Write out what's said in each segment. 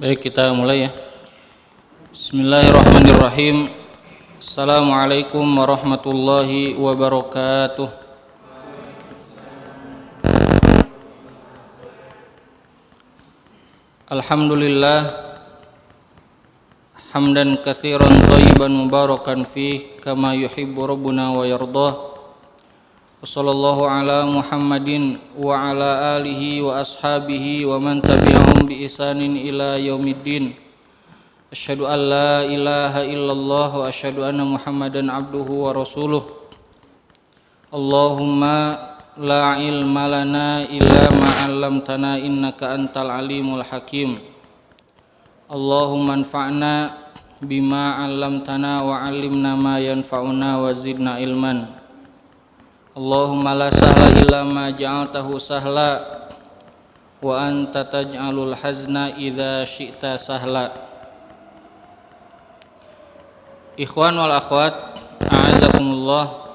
Baik, kita mulai ya. Bismillahirrahmanirrahim. Assalamualaikum warahmatullahi wabarakatuh. Alhamdulillah hamdan katsiran thayyiban mubarakan fih kama yuhibbu rabbuna wa yardah. Wassallallahu ala Muhammadin wa ala alihi wa ashabihi wa man tabi'ahum bi ihsanin ila yaumiddin. Asyhadu an la ilaha illallah wa asyhadu anna Muhammadan abduhu wa rasuluh. Allahumma la ilma lana illa ma 'allamtana innaka antal alimul hakim. Allahumma anfa'na bima 'allamtana wa 'allimna ma yanfa'una wa zidna ilman. Allahumma la sahla illa ma ja'altahu sahla wa anta taj'alul hazna idza syi'ta sahla. Ikhwan wal akhwat, a'azakumullah.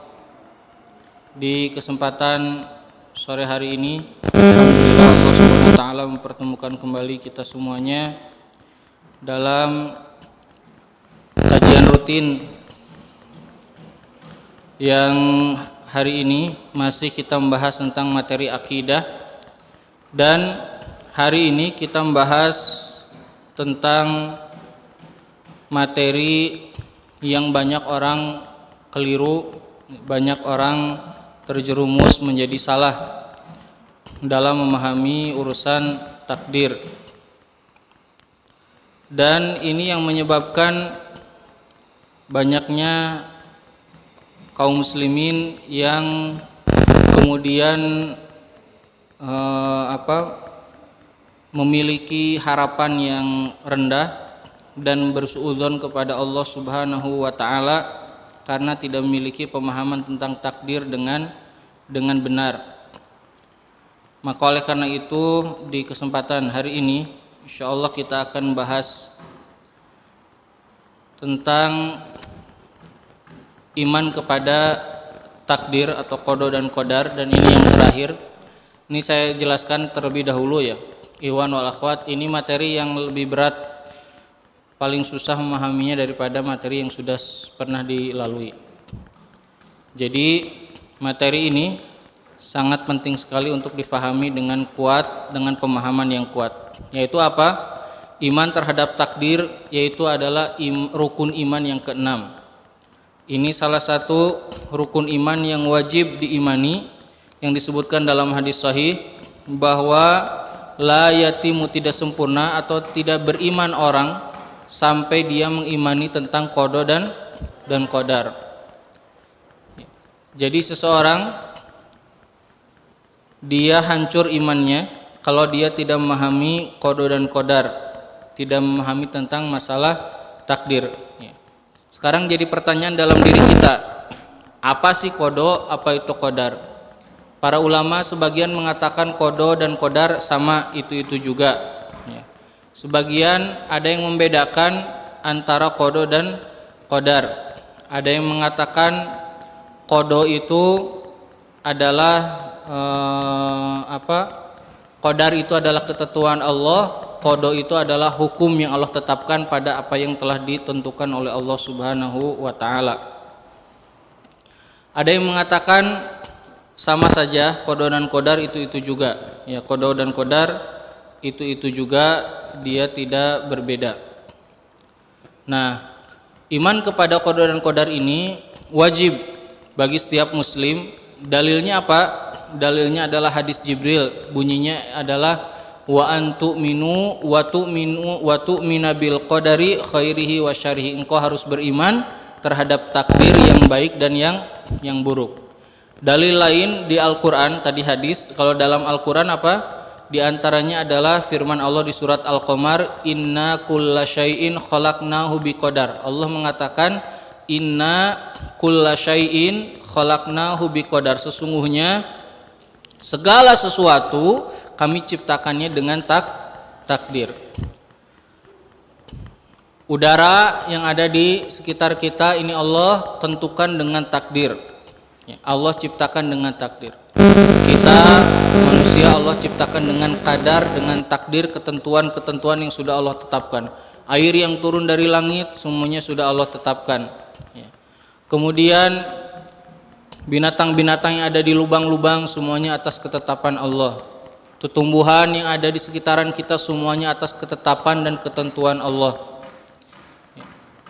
Di kesempatan sore hari ini, alhamdulillah Allah Subhanahu wa taala mempertemukan kembali kita semuanya dalam kajian rutin yang hari ini masih kita membahas tentang materi akidah, dan hari ini kita membahas tentang materi yang banyak orang keliru, banyak orang terjerumus menjadi salah dalam memahami urusan takdir. Dan ini yang menyebabkan banyaknya kaum muslimin yang kemudian memiliki harapan yang rendah dan bersuudzon kepada Allah Subhanahu wa taala karena tidak memiliki pemahaman tentang takdir dengan benar. Maka oleh karena itu di kesempatan hari ini insyaallah kita akan bahas tentang iman kepada takdir atau qada dan qadar, dan ini yang terakhir. Ini saya jelaskan terlebih dahulu ya, ikhwan wal akhwat, ini materi yang lebih berat, paling susah memahaminya daripada materi yang sudah pernah dilalui. Jadi materi ini sangat penting sekali untuk difahami dengan kuat, dengan pemahaman yang kuat. Yaitu apa? Iman terhadap takdir, yaitu adalah rukun iman yang keenam. Ini salah satu rukun iman yang wajib diimani, yang disebutkan dalam hadis sahih bahwa la yatimu, tidak sempurna atau tidak beriman orang sampai dia mengimani tentang qada dan qadar. Jadi seseorang dia hancur imannya kalau dia tidak memahami qada dan qadar, tidak memahami tentang masalah takdir. Sekarang jadi pertanyaan dalam diri kita, apa sih qada, apa itu qadar? Para ulama sebagian mengatakan qada dan qadar sama, itu juga. Sebagian ada yang membedakan antara qada dan qadar. Ada yang mengatakan qada itu adalah qadar itu adalah ketentuan Allah. Qada itu adalah hukum yang Allah tetapkan pada apa yang telah ditentukan oleh Allah Subhanahu wa taala. Ada yang mengatakan sama saja, qada dan qadar itu juga. Ya, qada dan qadar itu juga, dia tidak berbeda. Nah, iman kepada qada dan qadar ini wajib bagi setiap muslim. Dalilnya apa? Dalilnya adalah hadis Jibril. Bunyinya adalah wa antu'minu wa tu'mina bil qadari khairihi wa syarrihi. Engkau harus beriman terhadap takdir yang baik dan yang buruk. Dalil lain di Al-Qur'an, tadi hadis. Kalau dalam Al-Qur'an apa? Di antaranya adalah firman Allah di surat Al-Qamar, inna kulla syai'in khalaqnahu biqadar. Allah mengatakan inna kulla syai'in khalaqnahu biqadar. Sesungguhnya segala sesuatu kami ciptakannya dengan takdir. Udara yang ada di sekitar kita ini Allah tentukan dengan takdir. Allah ciptakan dengan takdir. Kita manusia Allah ciptakan dengan kadar, dengan takdir, ketentuan-ketentuan yang sudah Allah tetapkan. Air yang turun dari langit semuanya sudah Allah tetapkan. Kemudian binatang-binatang yang ada di lubang-lubang semuanya atas ketetapan Allah. Tumbuhan yang ada di sekitaran kita semuanya atas ketetapan dan ketentuan Allah.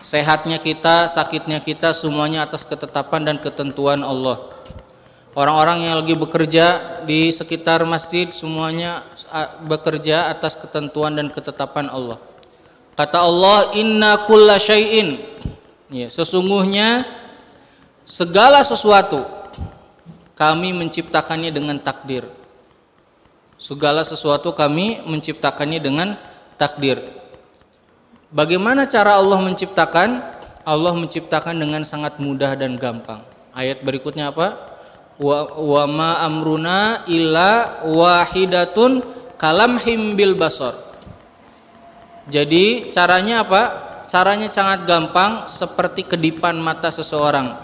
Sehatnya kita, sakitnya kita semuanya atas ketetapan dan ketentuan Allah. Orang-orang yang lagi bekerja di sekitar masjid semuanya bekerja atas ketentuan dan ketetapan Allah. Kata Allah, inna kulla syai'in, sesungguhnya segala sesuatu kami menciptakannya dengan takdir. Segala sesuatu kami menciptakannya dengan takdir. Bagaimana cara Allah menciptakan? Allah menciptakan dengan sangat mudah dan gampang. Ayat berikutnya apa? Wa ma amruna illa wahidatun kalamhim bil basar. Jadi caranya apa? Caranya sangat gampang, seperti kedipan mata seseorang.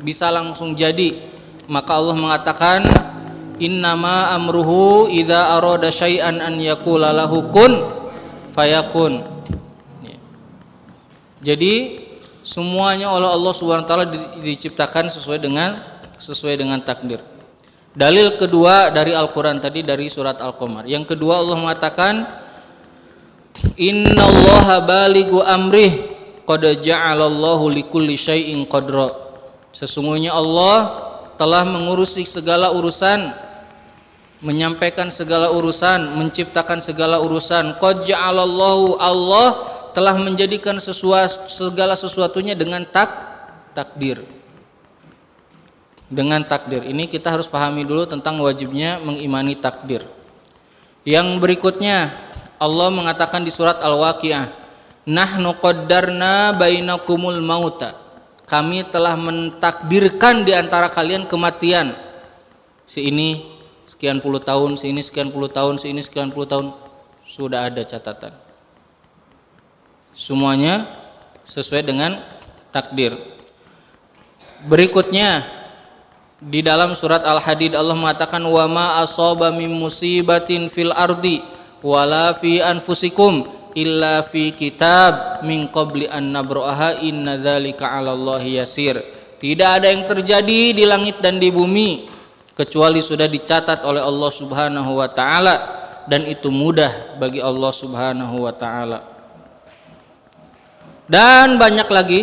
Bisa langsung jadi. Maka Allah mengatakan, innama amruhu idza arada syai'an an yaqula lahu kun fayakun. Jadi semuanya oleh Allah Subhanahu wa taala diciptakan sesuai dengan takdir. Dalil kedua dari Al-Qur'an tadi dari surat Al-Qamar. Yang kedua Allah mengatakan, innallaha balighu amrih qad ja'alallahu likulli syai'in qadra. Sesungguhnya Allah telah mengurusi segala urusan, menyampaikan segala urusan, menciptakan segala urusan. Qad ja'alallahu, Allah telah menjadikan segala sesuatunya dengan takdir. Dengan takdir. Ini kita harus pahami dulu tentang wajibnya mengimani takdir. Yang berikutnya Allah mengatakan di surat Al-Waqiah, nahnu qaddarna bainakumul mauta. Kami telah mentakdirkan di antara kalian kematian. Si ini sekian puluh tahun, si ini sekian puluh tahun, si ini sekian puluh tahun, sudah ada catatan. Semuanya sesuai dengan takdir. Berikutnya di dalam surat Al-Hadid Allah mengatakan, wa ma asaba min musibatin fil ardi wala fi anfusikum illa fi kitab min qabli an nabraha inna dzalika 'alallahi yasir. Tidak ada yang terjadi di langit dan di bumi kecuali sudah dicatat oleh Allah Subhanahu wa taala, dan itu mudah bagi Allah Subhanahu wa taala. Dan banyak lagi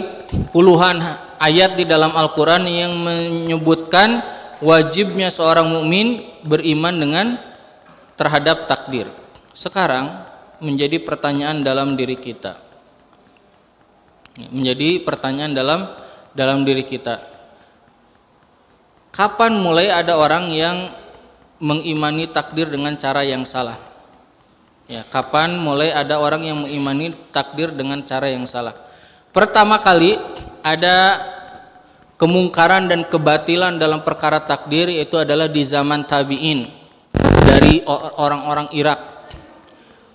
puluhan ayat di dalam Al-Qur'an yang menyebutkan wajibnya seorang mukmin beriman dengan terhadap takdir. Sekarang menjadi pertanyaan dalam diri kita. Menjadi pertanyaan dalam diri kita. Kapan mulai ada orang yang mengimani takdir dengan cara yang salah? Kapan mulai ada orang yang mengimani takdir dengan cara yang salah? Pertama kali ada kemungkaran dan kebatilan dalam perkara takdir, yaitu adalah di zaman tabi'in, dari orang-orang Irak.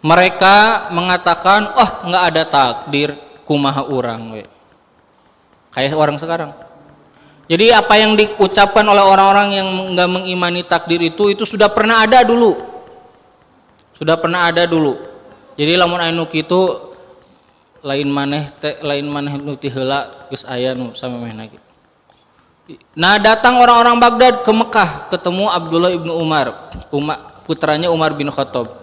Mereka mengatakan, nggak ada takdir, kumaha urang we. Kayak orang sekarang. Jadi apa yang diucapkan oleh orang-orang yang nggak mengimani takdir itu sudah pernah ada dulu. Sudah pernah ada dulu. Jadi lamun anu kitu lain maneh nu ti heula geus aya nu samemehna kitu. Nah, datang orang-orang Baghdad ke Mekah, ketemu Abdullah ibnu Umar, putranya Umar bin Khattab.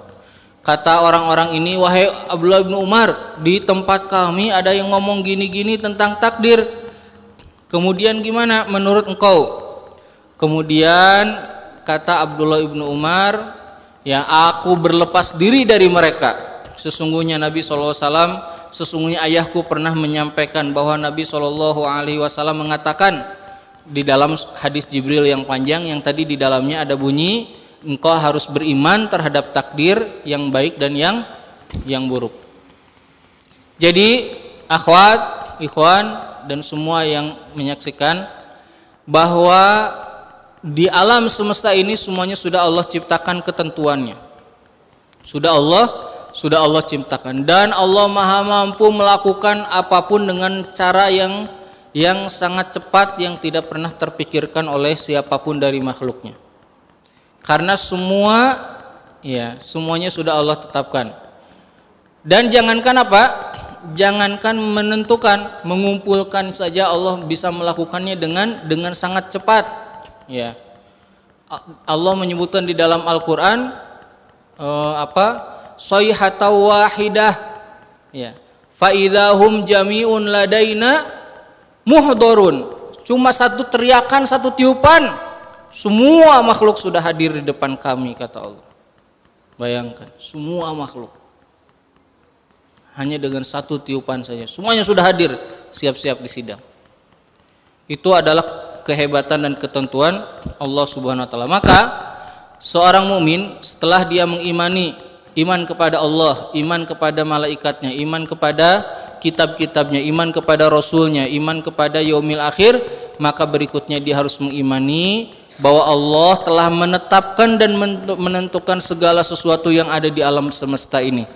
Kata orang-orang ini, wahai Abdullah ibnu Umar, di tempat kami ada yang ngomong gini-gini tentang takdir. Kemudian gimana menurut engkau? Kemudian kata Abdullah ibnu Umar, ya aku berlepas diri dari mereka. Sesungguhnya Nabi SAW, sesungguhnya ayahku pernah menyampaikan bahwa Nabi SAW mengatakan di dalam hadis Jibril yang panjang yang tadi di dalamnya ada bunyi, engkau harus beriman terhadap takdir yang baik dan yang buruk. Jadi akhwat, ikhwan, dan semua yang menyaksikan bahwa di alam semesta ini semuanya sudah Allah ciptakan ketentuannya. Sudah Allah ciptakan, dan Allah Maha mampu melakukan apapun dengan cara yang sangat cepat, yang tidak pernah terpikirkan oleh siapapun dari makhluknya. Karena semuanya sudah Allah tetapkan. Dan jangankan apa? Jangankan menentukan, mengumpulkan saja Allah bisa melakukannya dengan sangat cepat. Ya. Allah menyebutkan di dalam Al-Qur'an sayhatan wahidah. Ya. Fa idahum jami'un ladaina muhdharun. Cuma satu teriakan, satu tiupan, semua makhluk sudah hadir di depan kami, kata Allah. Bayangkan, semua makhluk. Hanya dengan satu tiupan saja, semuanya sudah hadir, siap-siap di sidang. Itu adalah kehebatan dan ketentuan Allah Subhanahu wa taala. Maka seorang mukmin setelah dia mengimani iman kepada Allah, iman kepada malaikatnya, iman kepada kitab-kitabnya, iman kepada rasulnya, iman kepada yaumil akhir, maka berikutnya dia harus mengimani bahwa Allah telah menetapkan dan menentukan segala sesuatu yang ada di alam semesta ini.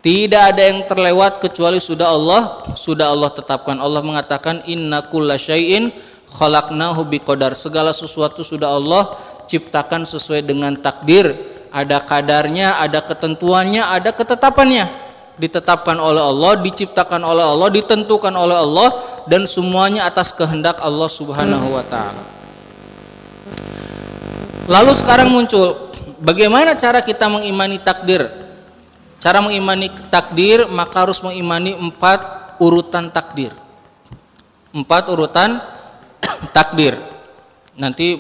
Tidak ada yang terlewat kecuali sudah Allah tetapkan. Allah mengatakan inna kulla syai'in khalaqnahu biqadar. Segala sesuatu sudah Allah ciptakan sesuai dengan takdir. Ada kadarnya, ada ketentuannya, ada ketetapannya. Ditetapkan oleh Allah, diciptakan oleh Allah, ditentukan oleh Allah, dan semuanya atas kehendak Allah Subhanahu wa taala. Lalu sekarang muncul, bagaimana cara kita mengimani takdir? Cara mengimani takdir, maka harus mengimani 4 urutan takdir. 4 urutan takdir. Nanti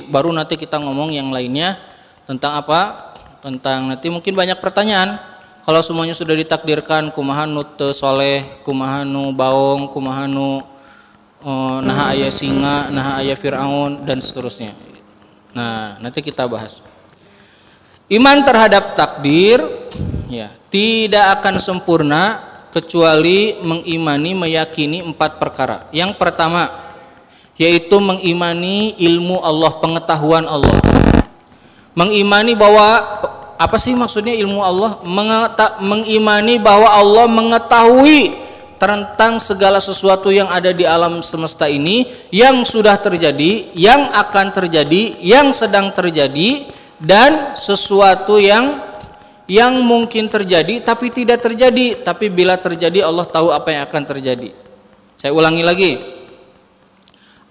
kita ngomong yang lainnya tentang apa? Tentang nanti mungkin banyak pertanyaan. Kalau semuanya sudah ditakdirkan, kumaha nu teu soleh, kumaha nu baong, kumaha nu naha aya singa, naha aya Firaun, dan seterusnya. Nah, nanti kita bahas. Iman terhadap takdir ya tidak akan sempurna kecuali mengimani, meyakini 4 perkara. Yang pertama yaitu mengimani ilmu Allah, pengetahuan Allah. Mengimani bahwa apa sih maksudnya ilmu Allah? Mengimani bahwa Allah mengetahui tentang segala sesuatu yang ada di alam semesta ini, yang sudah terjadi, yang akan terjadi, yang sedang terjadi, dan sesuatu yang mungkin terjadi tapi tidak terjadi, tapi bila terjadi Allah tahu apa yang akan terjadi. Saya ulangi lagi.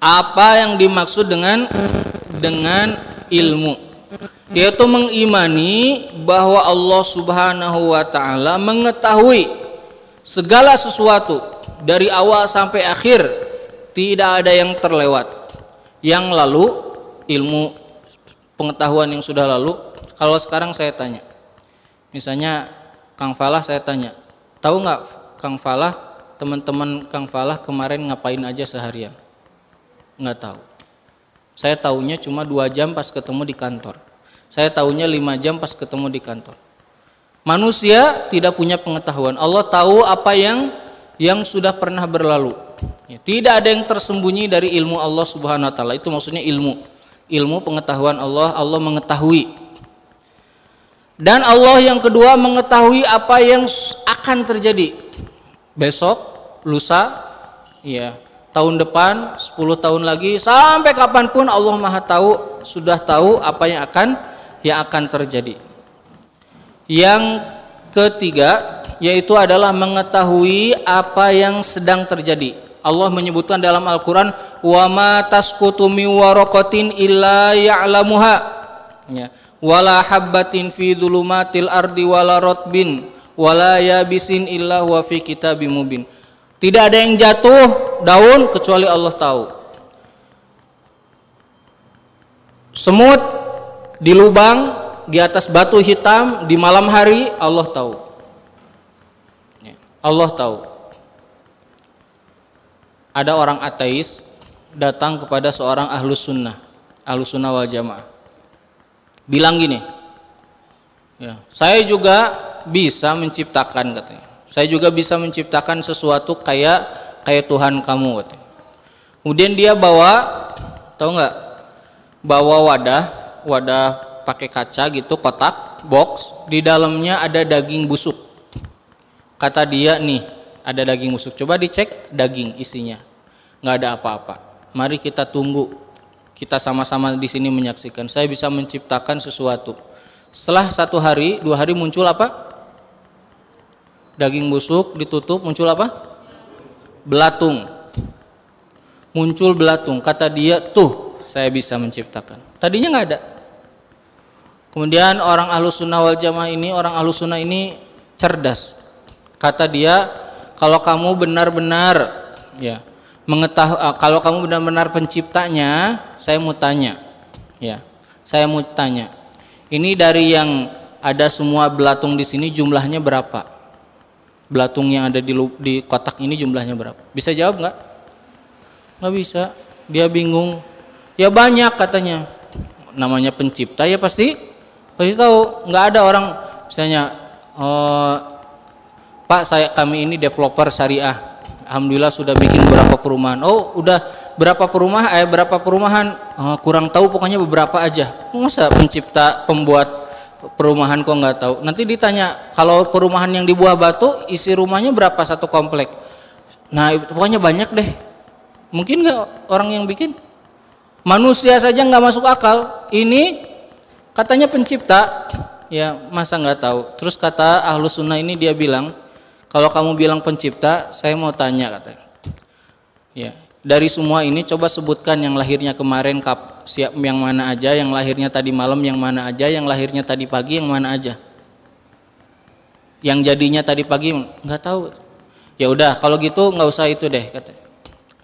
Apa yang dimaksud dengan ilmu? Yaitu mengimani bahwa Allah Subhanahu wa taala mengetahui segala sesuatu dari awal sampai akhir, tidak ada yang terlewat. Yang lalu, ilmu pengetahuan yang sudah lalu. Kalau sekarang saya tanya, misalnya Kang Falah, saya tanya, tahu nggak Kang Falah, teman-teman Kang Falah kemarin ngapain aja seharian? Nggak tahu. Saya tahunya cuma 2 jam pas ketemu di kantor. Saya tahunya 5 jam pas ketemu di kantor. Manusia tidak punya pengetahuan. Allah tahu apa yang sudah pernah berlalu. Ya, tidak ada yang tersembunyi dari ilmu Allah Subhanahu wa taala. Itu maksudnya ilmu pengetahuan Allah. Allah mengetahui. Dan Allah yang kedua mengetahui apa yang akan terjadi besok, lusa, ya, tahun depan, 10 tahun lagi, sampai kapanpun Allah Maha tahu, sudah tahu apa yang akan terjadi. Yang ketiga yaitu adalah mengetahui apa yang sedang terjadi. Allah menyebutkan dalam Al-Qur'an, wa ma tasqutu min waraqatin illa ya'lamuha. Ya. Wala habbatin fi dhulumatil ardi wala ratbin wala yabisin illa huwa fi kitabim mubin. Tidak ada yang jatuh daun kecuali Allah tahu. Semut di lubang, di atas batu hitam di malam hari, Allah tahu. Allah tahu. Ada orang ateis datang kepada seorang ahlus sunnah wal jamaah. Bilang gini, ya, saya juga bisa menciptakan, katanya. Saya juga bisa menciptakan sesuatu kayak Tuhan kamu, katanya. Kemudian dia bawa, tahu nggak? Bawa wadah pakai kaca gitu, kotak, box, di dalamnya ada daging busuk. Kata dia, nih ada daging busuk. Coba dicek daging isinya, nggak ada apa-apa. Mari kita tunggu kita sama-sama di sini menyaksikan. Saya bisa menciptakan sesuatu. Setelah 1 hari, 2 hari muncul apa? Daging busuk ditutup, muncul apa? Belatung. Muncul belatung. Kata dia, tuh saya bisa menciptakan. Tadinya nggak ada. Kemudian orang Ahlus Sunnah wal Jamaah ini, orang Ahlus Sunnah ini cerdas. Kata dia, kalau kamu benar-benar ya mengetahui, kalau kamu benar-benar penciptanya, saya mau tanya, ya, saya mau tanya, ini dari yang ada semua belatung di sini jumlahnya berapa? Belatung yang ada di kotak ini jumlahnya berapa? Bisa jawab nggak? Nggak bisa. Dia bingung. Ya banyak katanya. Namanya pencipta ya pasti tahu. Nggak ada orang misalnya, Pak, kami ini developer syariah. Alhamdulillah sudah bikin beberapa perumahan. Oh, udah berapa perumahan? Kurang tahu, pokoknya beberapa aja. Masa pencipta pembuat perumahan kok nggak tahu? Nanti ditanya, kalau perumahan yang di Buah Batu isi rumahnya berapa satu komplek? Nah, pokoknya banyak deh. Mungkin nggak orang yang bikin? Manusia saja nggak masuk akal. Ini katanya pencipta, ya masa nggak tahu? Terus kata Ahlus Sunnah ini dia bilang, kalau kamu bilang pencipta, saya mau tanya katanya. Ya, dari semua ini coba sebutkan yang lahirnya kemarin siap yang mana aja, yang lahirnya tadi malam yang mana aja, yang lahirnya tadi pagi yang mana aja. Yang jadinya tadi pagi nggak tahu. Ya udah, kalau gitu nggak usah itu deh katanya.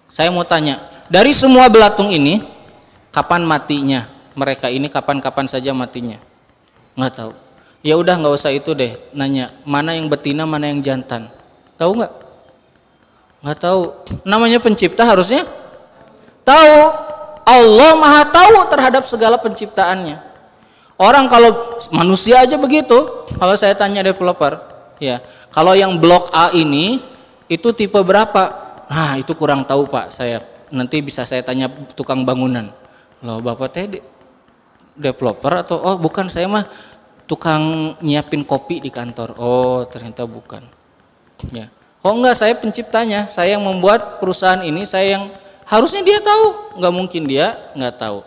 Saya mau tanya, dari semua belatung ini kapan matinya? Mereka ini kapan-kapan saja matinya? Nggak tahu. Ya udah nggak usah itu deh, nanya mana yang betina, mana yang jantan. Tahu nggak? Nggak tahu. Namanya pencipta harusnya tahu. Allah Maha tahu terhadap segala penciptaannya. Orang kalau manusia aja begitu. Kalau saya tanya developer, ya kalau yang blok A ini itu tipe berapa? Nah itu kurang tahu Pak. Saya nanti bisa saya tanya tukang bangunan. Loh Bapak teh developer atau oh bukan, saya mah tukang nyiapin kopi di kantor. Oh ternyata bukan. Ya. Oh enggak, saya penciptanya, saya yang membuat perusahaan ini, saya yang harusnya dia tahu. Nggak mungkin dia nggak tahu.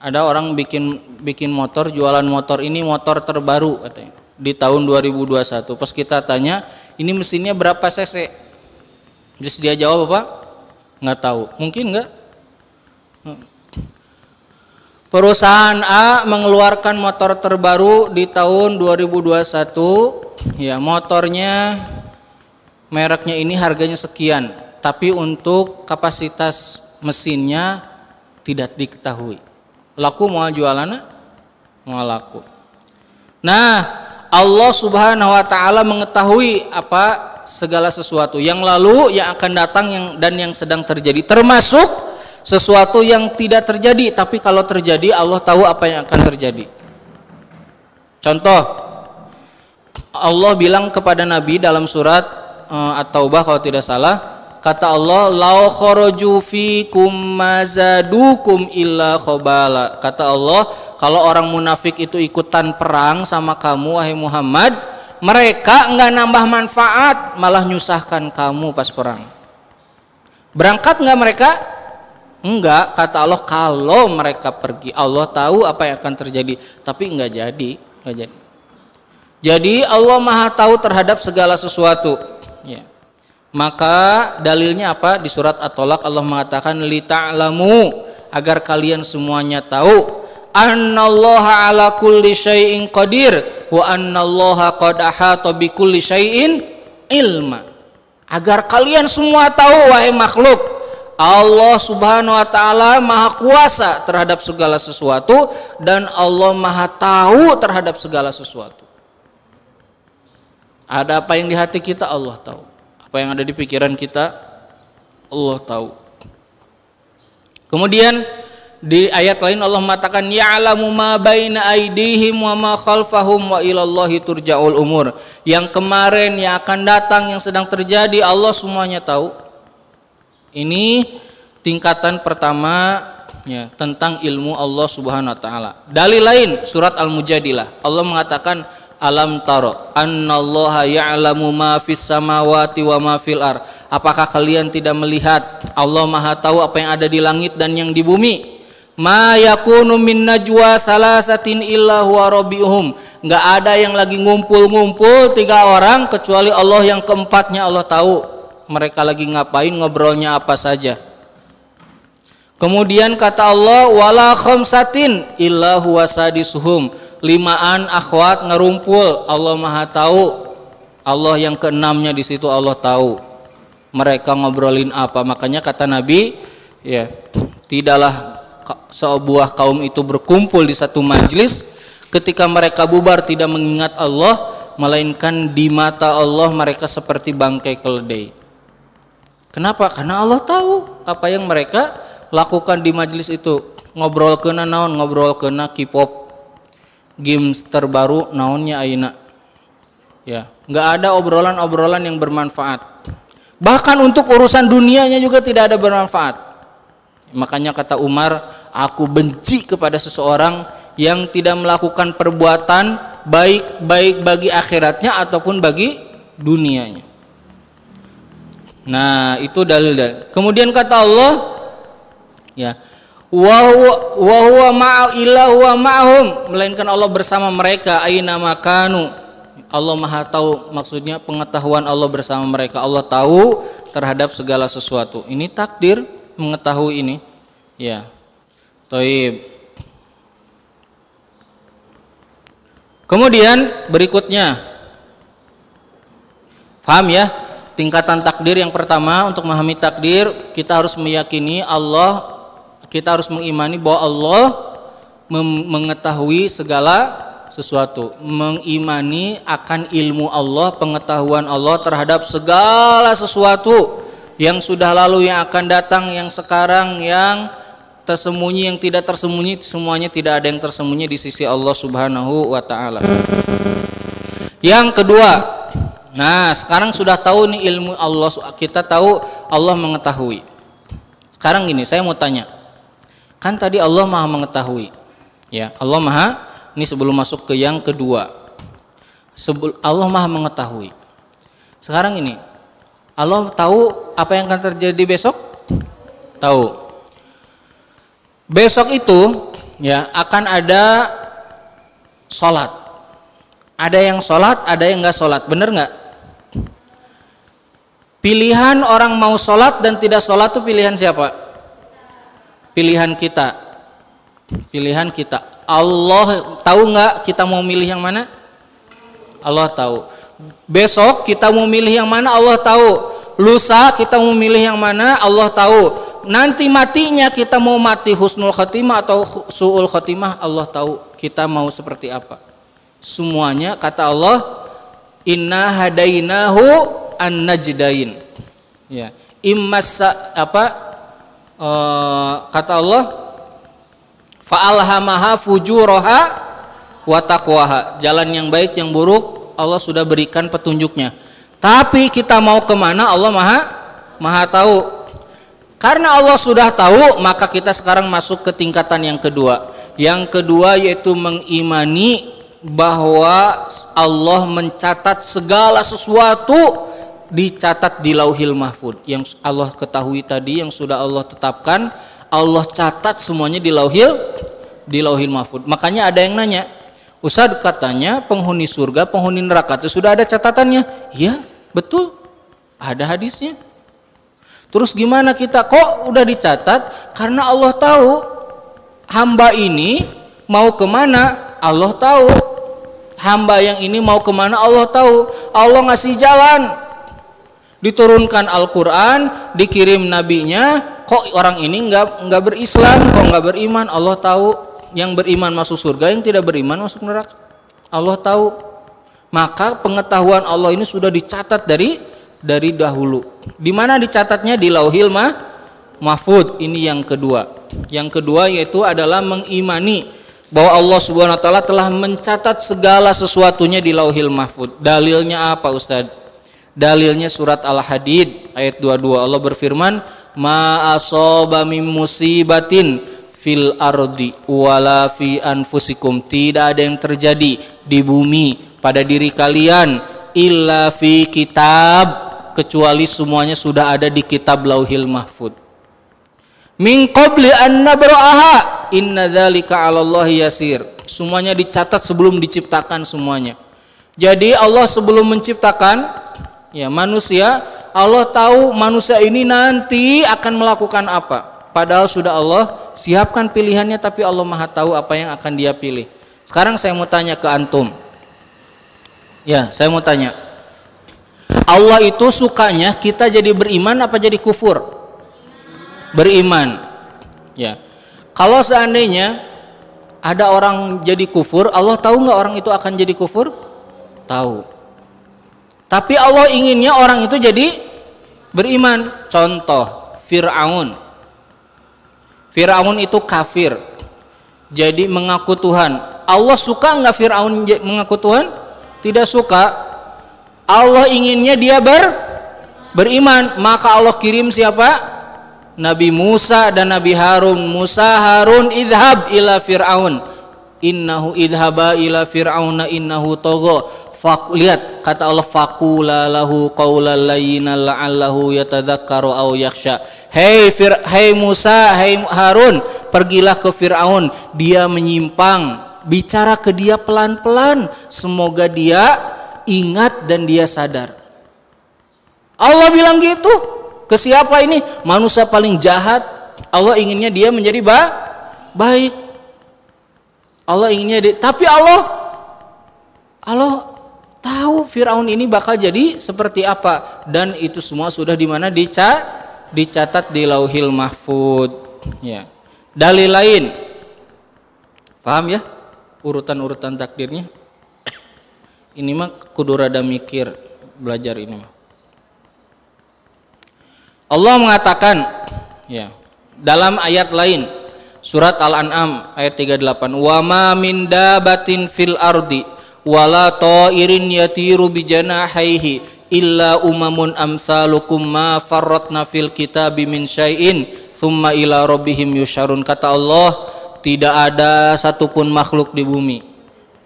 Ada orang bikin motor, jualan motor, ini motor terbaru katanya di tahun 2021. Pas kita tanya ini mesinnya berapa cc, terus dia jawab apa? Nggak tahu. Mungkin nggak? Perusahaan A mengeluarkan motor terbaru di tahun 2021. Ya, motornya mereknya ini harganya sekian, tapi untuk kapasitas mesinnya tidak diketahui. Laku mau jualannya? Mau laku. Nah, Allah Subhanahu wa taala mengetahui apa segala sesuatu yang lalu, yang akan datang, dan yang sedang terjadi, termasuk sesuatu yang tidak terjadi, tapi kalau terjadi Allah tahu apa yang akan terjadi. Contoh, Allah bilang kepada Nabi dalam surat At-Taubah kalau tidak salah, kata Allah, "Lau kharaju fikum mazadukum illa khabala." Kata Allah, kalau orang munafik itu ikutan perang sama kamu wahai Muhammad, mereka enggak nambah manfaat, malah nyusahkan kamu pas perang. Berangkat enggak mereka? Enggak, kata Allah, kalau mereka pergi, Allah tahu apa yang akan terjadi, tapi enggak jadi. Jadi Allah Maha tahu terhadap segala sesuatu. Ya. Maka dalilnya apa? Di surat At-Tolak Allah mengatakan lita'lamu, agar kalian semuanya tahu, annallaha ala kulli syai'in qadir wa annallaha qad ahata bi kulli syai'in ilma. Agar kalian semua tahu wahai makhluk, Allah Subhanahu wa taala Maha kuasa terhadap segala sesuatu, dan Allah Maha tahu terhadap segala sesuatu. Ada apa yang di hati kita Allah tahu. Apa yang ada di pikiran kita Allah tahu. Kemudian di ayat lain Allah mengatakan ya'lamu ma baina aydihim wa ma khalfahum wa ilallahi turja'ul umur. Yang kemarin, yang akan datang, yang sedang terjadi, Allah semuanya tahu. Ini tingkatan pertama ya, tentang ilmu Allah Subhanahu wa taala. Dalil lain surat Al-Mujadilah. Allah mengatakan alam taro annallaha ya'lamu ma fis samawati wa ma fil ar. Apakah kalian tidak melihat Allah Maha tahu apa yang ada di langit dan yang di bumi? Ma yakunu min najwa salasatin illa huwa rabi'uhum. Enggak ada yang lagi ngumpul-ngumpul 3 orang kecuali Allah yang keempatnya Allah tahu. Mereka lagi ngapain, ngobrolnya apa saja. Kemudian kata Allah, wala khamsatin illa huwa sadisuhum. 5 akhwat ngerumpul, Allah Maha tahu. Allah yang keenamnya di situ Allah tahu. Mereka ngobrolin apa? Makanya kata Nabi, ya, tidaklah sebuah kaum itu berkumpul di satu majlis ketika mereka bubar tidak mengingat Allah, melainkan di mata Allah mereka seperti bangkai keledai. Kenapa? Karena Allah tahu apa yang mereka lakukan di majlis itu. Ngobrol kena naon, ngobrol kena K-pop, games terbaru naonnya ayeuna. Ya, nggak ada obrolan-obrolan yang bermanfaat. Bahkan untuk urusan dunianya juga tidak ada bermanfaat. Makanya kata Umar, aku benci kepada seseorang yang tidak melakukan perbuatan baik bagi akhiratnya ataupun bagi dunianya. Nah, itu dalil. Kemudian kata Allah, ya, wa huwa ma'ahum, melainkan Allah bersama mereka aina makanu. Allah Maha tahu, maksudnya pengetahuan Allah bersama mereka. Allah tahu terhadap segala sesuatu. Ini takdir mengetahui ini, ya. Taib. Kemudian berikutnya, paham ya? Tingkatan takdir yang pertama, untuk memahami takdir kita harus meyakini Allah, kita harus mengimani bahwa Allah mengetahui segala sesuatu, mengimani akan ilmu Allah, pengetahuan Allah terhadap segala sesuatu yang sudah lalu, yang akan datang, yang sekarang, yang tersembunyi, yang tidak tersembunyi, semuanya tidak ada yang tersembunyi di sisi Allah Subhanahu wa taala. Yang kedua, nah sekarang sudah tahu nih ilmu Allah, kita tahu Allah mengetahui. Sekarang gini, saya mau tanya. Kan tadi Allah Maha mengetahui. Ya, Allah Maha, ini sebelum masuk ke yang kedua. Allah Maha mengetahui. Sekarang ini, Allah tahu apa yang akan terjadi besok? Tahu. Besok itu ya akan ada sholat. Ada yang sholat, ada yang nggak sholat. Bener nggak? Pilihan orang mau sholat dan tidak sholat itu pilihan siapa? Pilihan kita. Pilihan kita. Allah tahu nggak kita mau milih yang mana? Allah tahu. Besok kita mau milih yang mana? Allah tahu. Lusa kita mau milih yang mana? Allah tahu. Nanti matinya kita mau mati husnul khotimah atau su'ul khotimah, Allah tahu kita mau seperti apa. Semuanya kata Allah, inna hadainahu an-najdain. Ya, kata Allah, fa'alhamaha fujuraha wa taqwaha. Jalan yang baik, yang buruk Allah sudah berikan petunjuknya. Tapi kita mau kemana Allah Maha tahu. Karena Allah sudah tahu, maka kita sekarang masuk ke tingkatan yang kedua. Yang kedua yaitu mengimani bahwa Allah mencatat segala sesuatu, dicatat di Lauhil Mahfud. Yang Allah ketahui tadi, yang sudah Allah tetapkan, Allah catat semuanya di Lauhil Mahfud. Makanya ada yang nanya, Ustaz, katanya penghuni surga, penghuni neraka itu sudah ada catatannya. Iya, betul. Ada hadisnya. Terus gimana kita? Kok udah dicatat? Karena Allah tahu hamba ini mau kemana, Allah tahu. Hamba yang ini mau kemana, Allah tahu. Allah ngasih jalan. Diturunkan Al-Quran, dikirim nabinya. Kok orang ini nggak berislam, kok nggak beriman? Allah tahu. Yang beriman masuk surga, yang tidak beriman masuk neraka. Allah tahu. Maka pengetahuan Allah ini sudah dicatat dari dahulu. Di mana dicatatnya? Di Lauhil Mahfud. Ini yang kedua. Yang kedua yaitu adalah mengimani bahwa Allah Subhanahu wa taala telah mencatat segala sesuatunya di Lauhil Mahfud. Dalilnya apa, Ustaz? Dalilnya surat Al-Hadid ayat 22. Allah berfirman, "Ma asaba min musibatin fil ardi wala fi anfusikum." Tidak ada yang terjadi di bumi pada diri kalian illa fi kitab, kecuali semuanya sudah ada di kitab Lauhil Mahfud. Min qabli an nabra'aha inna dzalika 'alallahi yasir. Semuanya dicatat sebelum diciptakan semuanya. Jadi Allah sebelum menciptakan ya manusia, Allah tahu manusia ini nanti akan melakukan apa. Padahal sudah Allah siapkan pilihannya, tapi Allah Maha tahu apa yang akan dia pilih. Sekarang saya mau tanya ke antum. Ya, saya mau tanya. Allah itu sukanya kita jadi beriman apa jadi kufur? Beriman. Ya. Kalau seandainya ada orang jadi kufur, Allah tahu nggak orang itu akan jadi kufur? Tahu. Tapi Allah inginnya orang itu jadi beriman. Contoh, Fir'aun. Fir'aun itu kafir. Jadi mengaku Tuhan. Allah suka nggak Fir'aun mengaku Tuhan? Tidak suka. Allah inginnya dia beriman. Maka Allah kirim siapa? Nabi Musa dan Nabi Harun. Musa, Harun, idhab ila Fir'aun. Innahu idhaba ila Fir'auna innahu tagha. Lihat kata Allah, faqula lahu qawlan layyinan la'allahu yatadzakkaru aw yakhsha. Hei Musa, hei Harun, pergilah ke Fir'aun. Dia menyimpang, bicara ke dia pelan-pelan, semoga dia ingat dan dia sadar. Allah bilang gitu. Ke siapa ini? Manusia paling jahat. Allah inginnya dia menjadi baik. Allah inginnya tapi Allah tahu Fir'aun ini bakal jadi seperti apa, dan itu semua sudah di mana dicatat di Lauhil Mahfud. Ya. Dalil lain. Paham ya? Urutan-urutan takdirnya. Ini mah kudu rada mikir belajar ini mah. Allah mengatakan ya dalam ayat lain surat Al-An'am ayat 38, wa ma min dabatin fil ardi wala ta'irin yatiru bijanahaihi illa umamun amsalukum ma farratna fil kitabi min syai'in thumma ila rabbihim yusyarun. Kata Allah, tidak ada satupun makhluk di bumi,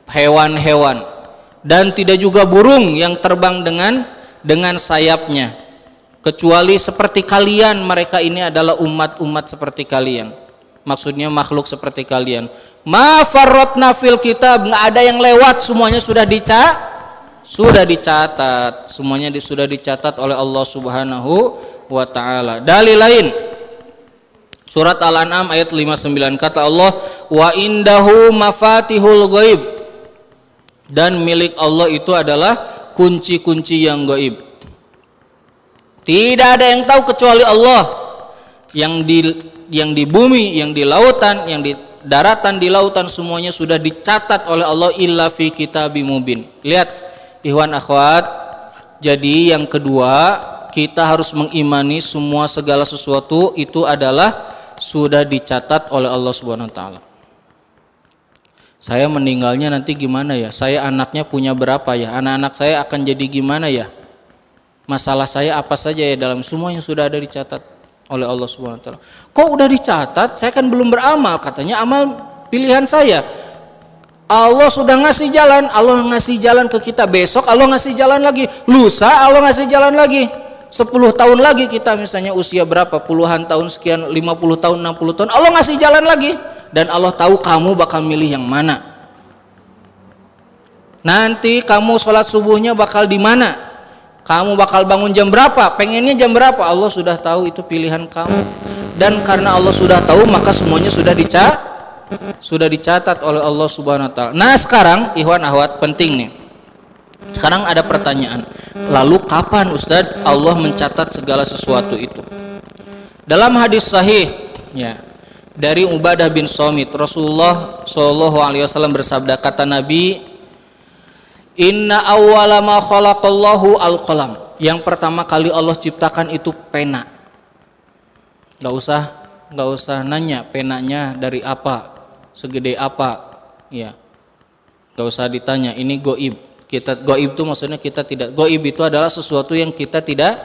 hewan-hewan, dan tidak juga burung yang terbang dengan sayapnya, kecuali seperti kalian. Mereka ini adalah umat-umat seperti kalian. Maksudnya makhluk seperti kalian. Ma farratna fil kitab, nggak ada yang lewat, semuanya sudah dicatat. Semuanya sudah dicatat oleh Allah Subhanahu wa taala. Dalil lain. Surat Al-An'am ayat 59, kata Allah, wa indahu mafatihul ghaib. Dan milik Allah itu adalah kunci-kunci yang gaib. Tidak ada yang tahu kecuali Allah. Yang di bumi, yang di lautan, yang di daratan, di lautan, semuanya sudah dicatat oleh Allah illa fi kitabim mubin. Lihat ikhwan akhwat, jadi yang kedua kita harus mengimani semua segala sesuatu itu adalah sudah dicatat oleh Allah Subhanahu wa taala. Saya meninggalnya nanti gimana ya? Saya anaknya punya berapa ya? Anak-anak saya akan jadi gimana ya? Masalah saya apa saja ya, dalam semuanya sudah ada dicatat oleh Allah Subhanahu wa taala. Kok udah dicatat? Saya kan belum beramal, katanya amal pilihan saya. Allah sudah ngasih jalan, Allah ngasih jalan ke kita. Besok Allah ngasih jalan lagi, lusa Allah ngasih jalan lagi. 10 tahun lagi kita misalnya usia berapa, puluhan tahun sekian, 50 tahun, 60 tahun, Allah ngasih jalan lagi. Dan Allah tahu kamu bakal milih yang mana. Nanti kamu sholat subuhnya bakal di mana? Kamu bakal bangun jam berapa? Pengennya jam berapa? Allah sudah tahu, itu pilihan kamu. Dan karena Allah sudah tahu, maka semuanya sudah dicatat oleh Allah Subhanahu wa taala. Nah, sekarang ikhwan akhwat penting nih. Sekarang ada pertanyaan. Lalu kapan Ustadz Allah mencatat segala sesuatu itu? Dalam hadis sahih ya, dari Ubadah bin Somit, Rasulullah SAW bersabda, kata Nabi, inna awwala ma khalaqallahu al-qalam. Yang pertama kali Allah ciptakan itu pena. Gak usah nanya penanya dari apa, segede apa, ya. Gak usah ditanya. Ini goib. Goib itu maksudnya kita tidak. Goib itu adalah sesuatu yang kita tidak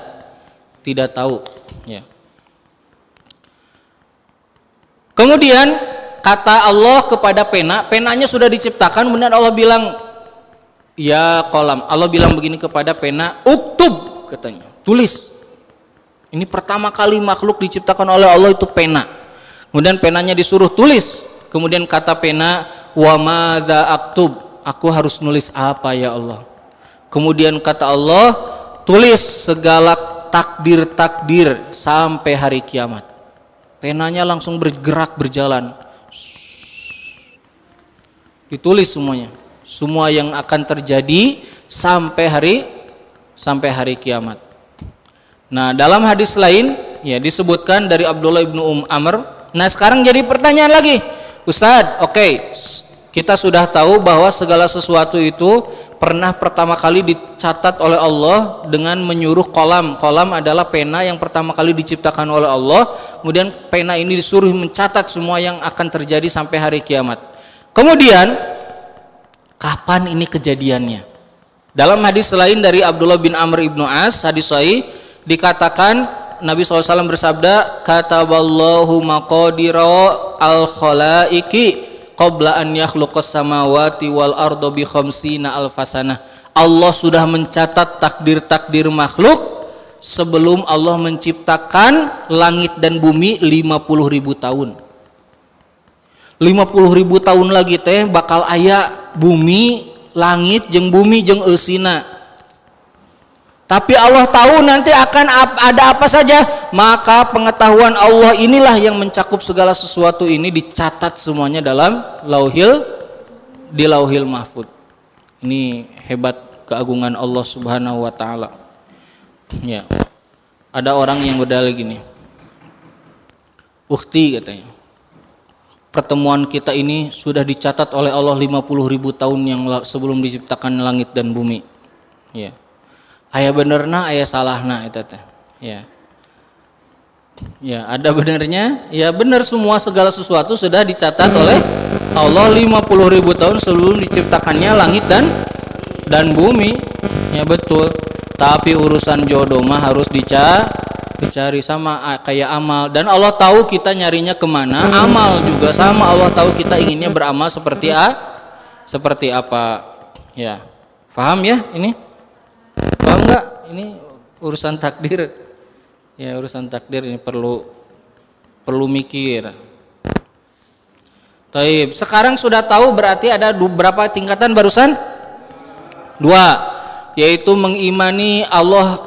tahu. Ya. Kemudian kata Allah kepada pena, penanya sudah diciptakan. Kemudian Allah bilang, ya qalam. Allah bilang begini kepada pena, uktub, katanya, tulis. Ini pertama kali makhluk diciptakan oleh Allah itu pena. Kemudian penanya disuruh tulis. Kemudian kata pena, wa madza aktub? Aku harus nulis apa ya Allah? Kemudian kata Allah, tulis segala takdir-takdir sampai hari kiamat. Penanya langsung bergerak berjalan. Ditulis semuanya. Semua yang akan terjadi sampai hari kiamat. Nah, dalam hadis lain ya disebutkan dari Abdullah ibnu Amr. Nah, sekarang jadi pertanyaan lagi. Ustadz, oke, kita sudah tahu bahwa segala sesuatu itu pernah pertama kali dicatat oleh Allah dengan menyuruh kolam. Kolam adalah pena yang pertama kali diciptakan oleh Allah. Kemudian pena ini disuruh mencatat semua yang akan terjadi sampai hari kiamat. Kemudian kapan ini kejadiannya? Dalam hadis lain dari Abdullah bin Amr ibnu As, hadis sahih, dikatakan Nabi SAW bersabda, kataballahu maqadira al-khalaiqi qabla an yakhluqas samawati wal arda bi khamsina alfasanah. Allah sudah mencatat takdir-takdir makhluk sebelum Allah menciptakan langit dan bumi 50.000 tahun. 50.000 tahun lagi teh bakal aya bumi, langit jeung bumi jeung eusina. Tapi Allah tahu nanti akan ada apa saja, maka pengetahuan Allah inilah yang mencakup segala sesuatu ini, dicatat semuanya dalam di lauhil mahfud. Ini hebat keagungan Allah Subhanahu wa taala. Ya. Ada orang yang berdalil gini. Ukhti katanya. Pertemuan kita ini sudah dicatat oleh Allah 50.000 tahun yang sebelum diciptakan langit dan bumi. Ya. Aya benerna, aya salahna eta teh. Ya. Ya, ada benernya, ya benar semua segala sesuatu sudah dicatat oleh Allah 50.000 tahun sebelum diciptakannya langit dan bumi. Ya betul. Tapi urusan jodoh mah harus dicari sama kayak amal, dan Allah tahu kita nyarinya kemana. Amal juga sama, Allah tahu kita inginnya beramal seperti apa. Ya. Paham ya ini? Paham nggak? Ini urusan takdir. Ya, urusan takdir ini perlu mikir. Taib. Sekarang sudah tahu berarti ada berapa tingkatan barusan? 2, yaitu mengimani Allah,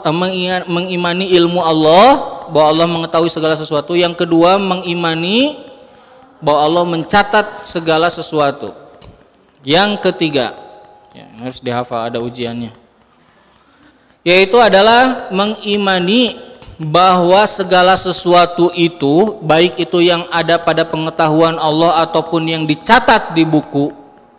mengimani ilmu Allah, bahwa Allah mengetahui segala sesuatu. Yang kedua, mengimani bahwa Allah mencatat segala sesuatu. Yang ketiga, ya, harus dihafal, ada ujiannya, yaitu adalah mengimani bahwa segala sesuatu itu, baik itu yang ada pada pengetahuan Allah ataupun yang dicatat di buku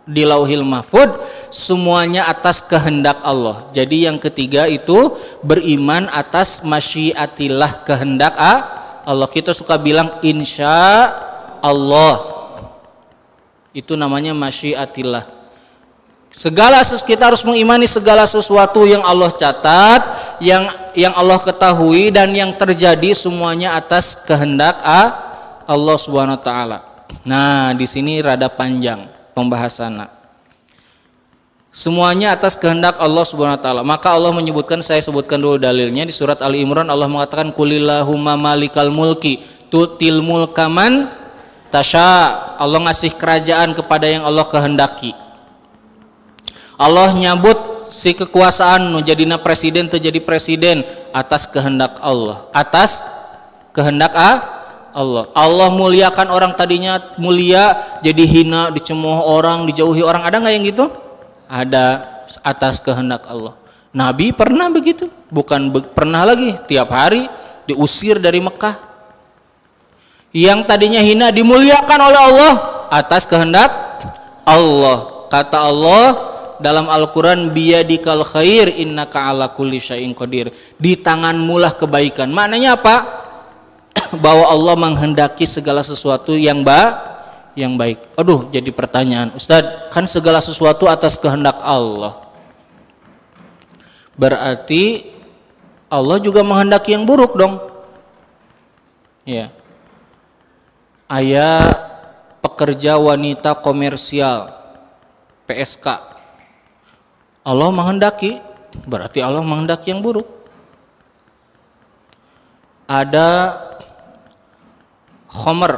di Lauhil Mahfud, semuanya atas kehendak Allah. Jadi yang ketiga itu beriman atas masyiatillah, kehendak Allah. Kita suka bilang insya Allah, itu namanya masyiatillah. Kita harus mengimani segala sesuatu yang Allah catat, yang Allah ketahui, dan yang terjadi semuanya atas kehendak Allah Subhanahu wa taala. Nah, di sini rada panjang pembahasannya. Semuanya atas kehendak Allah Subhanahu wa taala. Maka Allah menyebutkan, saya sebutkan dulu dalilnya di surat Ali Imran. Allah mengatakan qulillahumma malikal mulki tutil mulka man tasya. Allah ngasih kerajaan kepada yang Allah kehendaki. Allah nyabut si kekuasaan nu jadina presiden teu jadi presiden atas kehendak Allah, atas kehendak Allah. Allah muliakan orang tadinya mulia jadi hina, dicemooh orang, dijauhi orang. Ada nggak yang gitu? Ada, atas kehendak Allah. Nabi pernah begitu? Pernah lagi, tiap hari diusir dari Mekah. Yang tadinya hina dimuliakan oleh Allah atas kehendak Allah. Kata Allah dalam Al-Quran, biyadikal khair innaka ala kulli syai'in qadir. Di tanganmu lah kebaikan. Maknanya apa? Bahwa Allah menghendaki segala sesuatu yang baik. Aduh, jadi pertanyaan, Ustadz, kan segala sesuatu atas kehendak Allah, berarti Allah juga menghendaki yang buruk dong. Ya. Aya pekerja wanita komersial, PSK, Allah menghendaki, berarti Allah menghendaki yang buruk. ada khomer,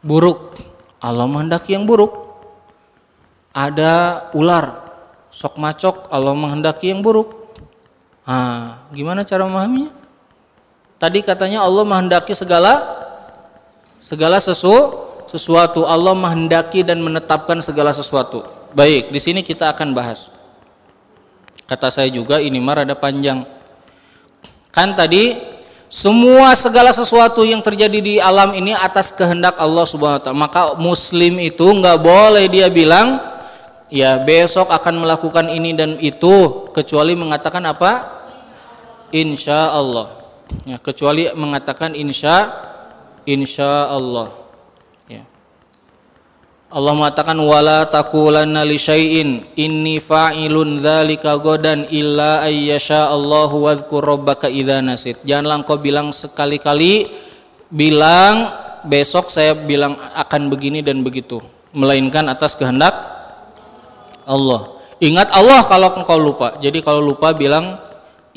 buruk, Allah menghendaki yang buruk. Ada ular, sok macok, Allah menghendaki yang buruk. Gimana cara memahaminya? Tadi katanya Allah menghendaki segala sesuatu. Allah menghendaki dan menetapkan segala sesuatu. Baik, di sini kita akan bahas. Kata saya juga ini rada panjang. Kan tadi semua segala sesuatu yang terjadi di alam ini atas kehendak Allah Subhanahu wa taala. Maka muslim itu enggak boleh dia bilang ya besok akan melakukan ini dan itu, kecuali mengatakan apa? Insya Allah. Ya, kecuali mengatakan insya Allah. Ya. Allah mengatakan wala taqulanna li syai'in inni fa'ilun dzalika ghadan illa ayyasha Allahu wadhkur rabbaka idza nasit. Janganlah engkau bilang sekali-kali bilang besok saya bilang akan begini dan begitu, melainkan atas kehendak Allah. Ingat Allah kalau engkau lupa. Jadi kalau lupa bilang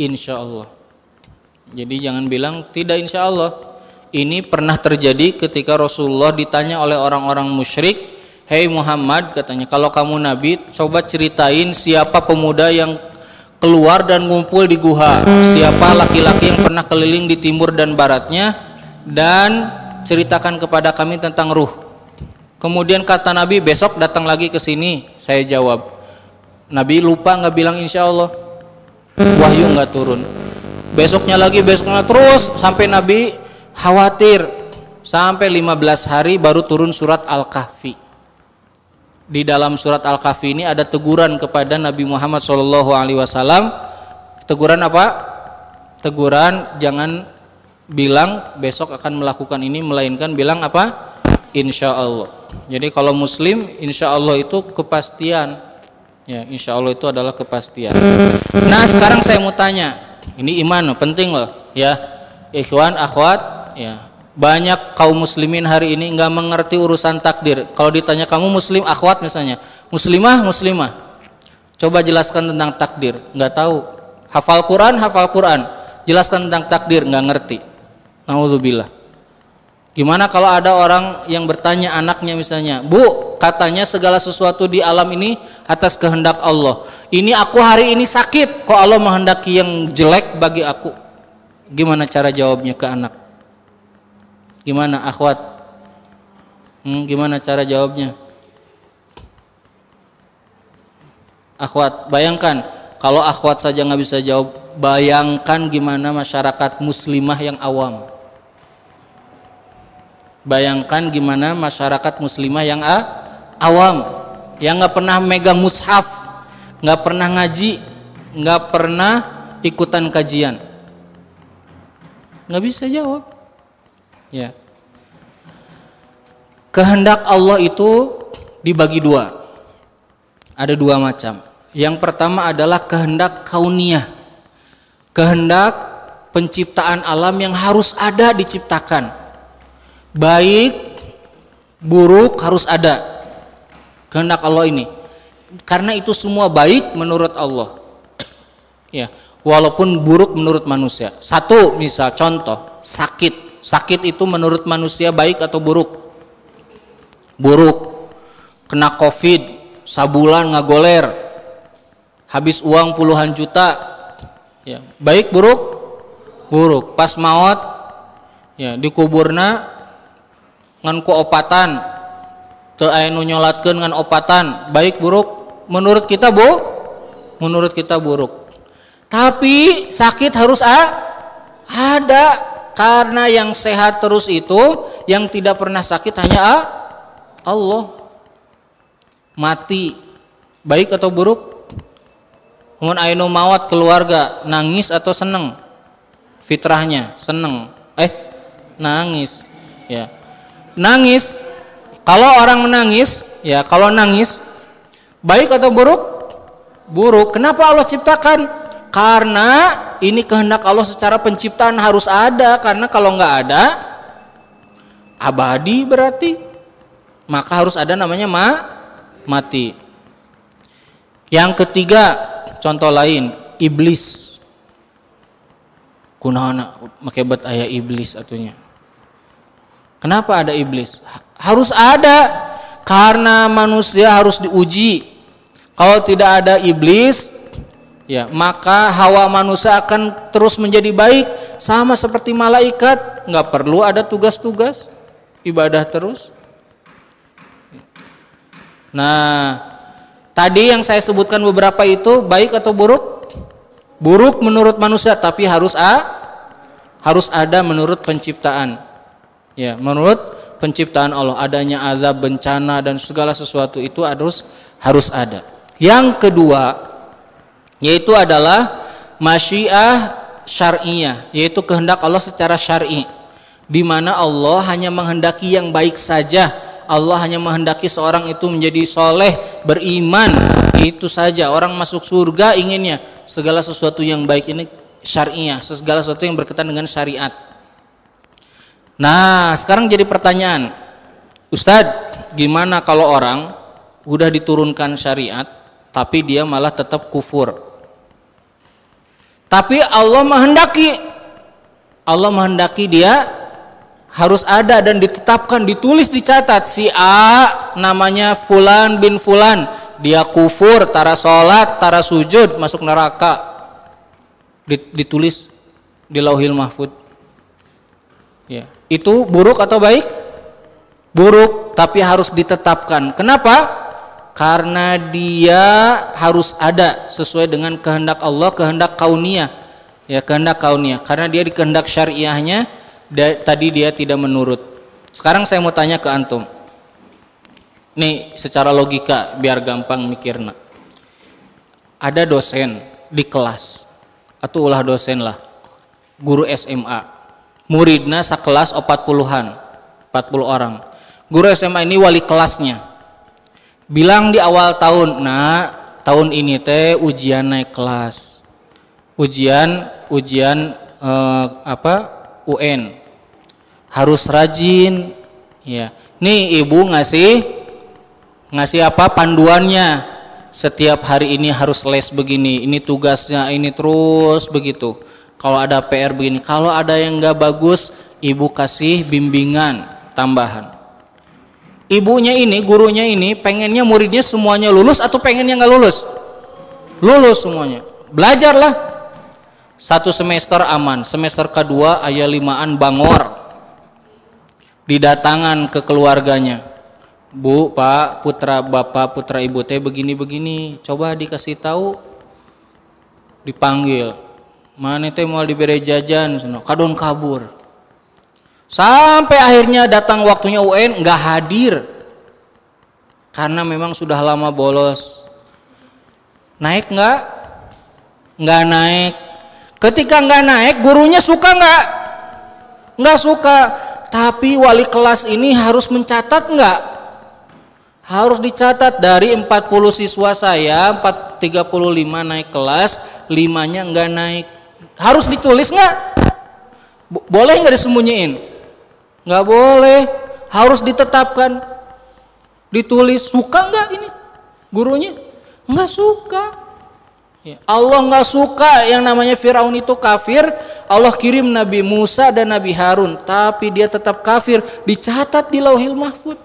insya Allah. Jadi jangan bilang tidak insya Allah. Ini pernah terjadi ketika Rasulullah ditanya oleh orang-orang musyrik, "Hei Muhammad," katanya, "kalau kamu nabi, coba ceritain siapa pemuda yang keluar dan ngumpul di guha, siapa laki-laki yang pernah keliling di timur dan baratnya, dan ceritakan kepada kami tentang ruh." Kemudian kata Nabi, "Besok datang lagi ke sini." Saya jawab. Nabi lupa nggak bilang insya Allah. Wahyu nggak turun. Besoknya lagi, besoknya terus sampai Nabi khawatir. Sampai 15 hari baru turun surat Al-Kahfi. Di dalam surat Al-Kahfi ini ada teguran kepada Nabi Muhammad SAW. Teguran apa? Teguran jangan bilang besok akan melakukan ini, melainkan bilang apa? Insya Allah. Jadi kalau muslim insya Allah itu kepastian. Ya, insya Allah itu adalah kepastian. Nah sekarang saya mau tanya, ini iman penting loh ya, ikhwan, akhwat ya. Banyak kaum muslimin hari ini nggak mengerti urusan takdir. Kalau ditanya kamu muslim, akhwat misalnya, muslimah, coba jelaskan tentang takdir, nggak tahu. Hafal Quran, jelaskan tentang takdir, nggak ngerti. Naudzubillah. Gimana kalau ada orang yang bertanya anaknya misalnya, "Bu, katanya segala sesuatu di alam ini atas kehendak Allah. Ini aku hari ini sakit, kok Allah menghendaki yang jelek bagi aku?" Gimana cara jawabnya ke anak? Gimana akhwat? Gimana cara jawabnya? Akhwat, bayangkan kalau akhwat saja nggak bisa jawab, bayangkan gimana masyarakat muslimah yang awam. Bayangkan gimana masyarakat muslimah yang awam, yang nggak pernah megang mushaf, nggak pernah ngaji, nggak pernah ikutan kajian, nggak bisa jawab. Ya, kehendak Allah itu dibagi dua, ada dua macam. Yang pertama adalah kehendak kauniyah, kehendak penciptaan alam yang harus ada diciptakan. Baik, buruk harus ada kehendak Allah ini. Karena itu semua baik menurut Allah. Ya, walaupun buruk menurut manusia. Satu, misal contoh, sakit. Sakit itu menurut manusia baik atau buruk? Buruk. Kena Covid, sabulan ngagoler, habis uang puluhan juta. Ya, baik buruk? Buruk. Pas maut, ya dikuburna ngan ku opatan, teu aya nu nyolatkeun ngan opatan, baik buruk? Menurut kita menurut kita buruk. Tapi sakit harus ada, karena yang sehat terus itu, yang tidak pernah sakit hanya Allah. Mati baik atau buruk? Mun aya nu maot keluarga, nangis atau seneng? Fitrahnya seneng. Nangis. Ya. Nangis, kalau orang menangis, ya kalau nangis baik atau buruk? Buruk. Kenapa Allah ciptakan? Karena ini kehendak Allah secara penciptaan harus ada, karena kalau nggak ada abadi berarti, maka harus ada namanya mati. Yang ketiga, contoh lain, iblis. kunaona make bet aya iblis atunya. Kenapa ada iblis? Harus ada, karena manusia harus diuji. Kalau tidak ada iblis, ya maka hawa manusia akan terus menjadi baik, sama seperti malaikat, nggak perlu ada tugas-tugas, ibadah terus. Nah, tadi yang saya sebutkan beberapa itu baik atau buruk? Buruk menurut manusia, tapi harus ada menurut penciptaan. Ya, menurut penciptaan Allah, adanya azab, bencana dan segala sesuatu itu harus ada. Yang kedua, yaitu adalah masyiah syar'iyah, yaitu kehendak Allah secara syar'i, di mana Allah hanya menghendaki yang baik saja. Allah hanya menghendaki seorang itu menjadi soleh, beriman, itu saja. Orang masuk surga inginnya segala sesuatu yang baik ini syar'iyah, segala sesuatu yang berkaitan dengan syariat. Nah, sekarang jadi pertanyaan, Ustadz, gimana kalau orang udah diturunkan syariat tapi dia malah tetap kufur? Tapi Allah menghendaki dia harus ada dan ditetapkan, ditulis, dicatat, si A namanya Fulan bin Fulan, dia kufur, tara sholat, tara sujud, masuk neraka, ditulis di Lauhil Mahfud. Ya, itu buruk atau baik? Buruk, tapi harus ditetapkan. Kenapa? Karena dia harus ada sesuai dengan kehendak Allah, kehendak kauniyah. Ya, kehendak kauniyah. Karena dia di kehendak syariahnya tadi dia tidak menurut. Sekarang saya mau tanya ke antum. Nih secara logika biar gampang mikirna. Ada dosen di kelas, atau ulah dosen lah, guru SMA, muridna sakelas 40 orang. Guru SMA ini wali kelasnya bilang di awal tahun, nah tahun ini teh ujian naik kelas, ujian UN, harus rajin, ya. Nih ibu ngasih apa panduannya, setiap hari ini harus les begini, ini tugasnya ini, terus begitu. Kalau ada PR begini, kalau ada yang nggak bagus, ibu kasih bimbingan tambahan. Ibunya ini, gurunya ini pengennya muridnya semuanya lulus atau pengennya nggak lulus? Lulus semuanya. Belajarlah. 1 semester aman, semester kedua aya 5an bangor. Didatangan ke keluarganya, Bu, Pak, putra bapak, putra ibu teh begini-begini, coba dikasih tahu, dipanggil, mana teh mau diberi jajan, kadon kabur. Sampai akhirnya datang waktunya UN, nggak hadir, karena memang sudah lama bolos. Naik nggak? Nggak naik. Ketika nggak naik, gurunya suka nggak? Nggak suka. Tapi wali kelas ini harus mencatat nggak? Harus dicatat. Dari 40 siswa saya, 35 naik kelas, 5-nya nggak naik. Harus ditulis nggak? Boleh nggak disembunyiin? Nggak boleh. Harus ditetapkan, ditulis. Suka nggak ini gurunya? Nggak suka. Allah nggak suka yang namanya Firaun itu kafir. Allah kirim Nabi Musa dan Nabi Harun, tapi dia tetap kafir. Dicatat di Lauhil Mahfud.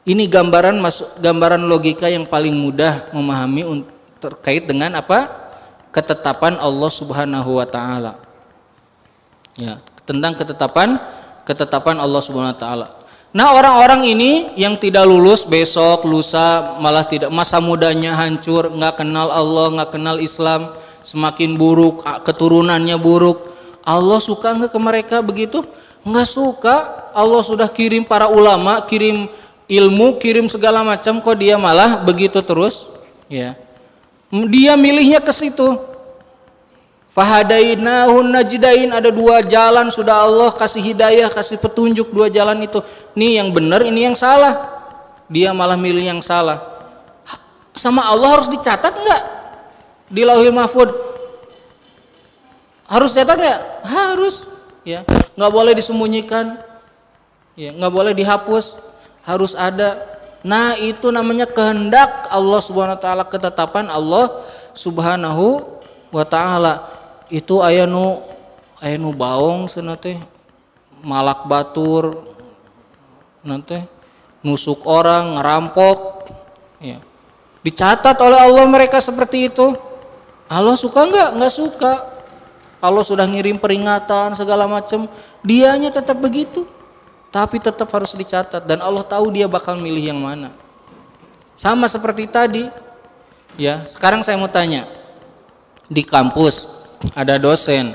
Ini gambaran logika yang paling mudah memahami terkait dengan apa? Ketetapan Allah Subhanahu wa taala. Ya, tentang ketetapan Allah Subhanahu wa taala. Nah, orang-orang ini yang tidak lulus besok, lusa, malah tidak, masa mudanya hancur, nggak kenal Allah, nggak kenal Islam, semakin buruk, keturunannya buruk. Allah suka nggak ke mereka begitu? Nggak suka. Allah sudah kirim para ulama, kirim ilmu, kirim segala macam, kok dia malah begitu terus? Ya, dia milihnya ke situ. Fahadainahun najdain, ada 2 jalan sudah Allah kasih hidayah, kasih petunjuk 2 jalan itu. Nih yang benar, ini yang salah. Dia malah milih yang salah. Sama Allah harus dicatat nggak di Lauhil Mahfud? Harus catat nggak? Harus. Ya, nggak boleh disembunyikan. Ya, nggak boleh dihapus. Harus ada. Nah, itu namanya kehendak Allah Subhanahu wa taala, ketetapan Allah Subhanahu wa taala. Itu aya nu aya nu baong cenah teh malak batur nanti nusuk orang, ngerampok, ya. Dicatat oleh Allah mereka seperti itu. Allah suka nggak? Nggak suka. Allah sudah ngirim peringatan segala macam, dianya tetap begitu. Tapi tetap harus dicatat dan Allah tahu dia bakal milih yang mana. Sama seperti tadi. Ya, sekarang saya mau tanya. Di kampus ada dosen.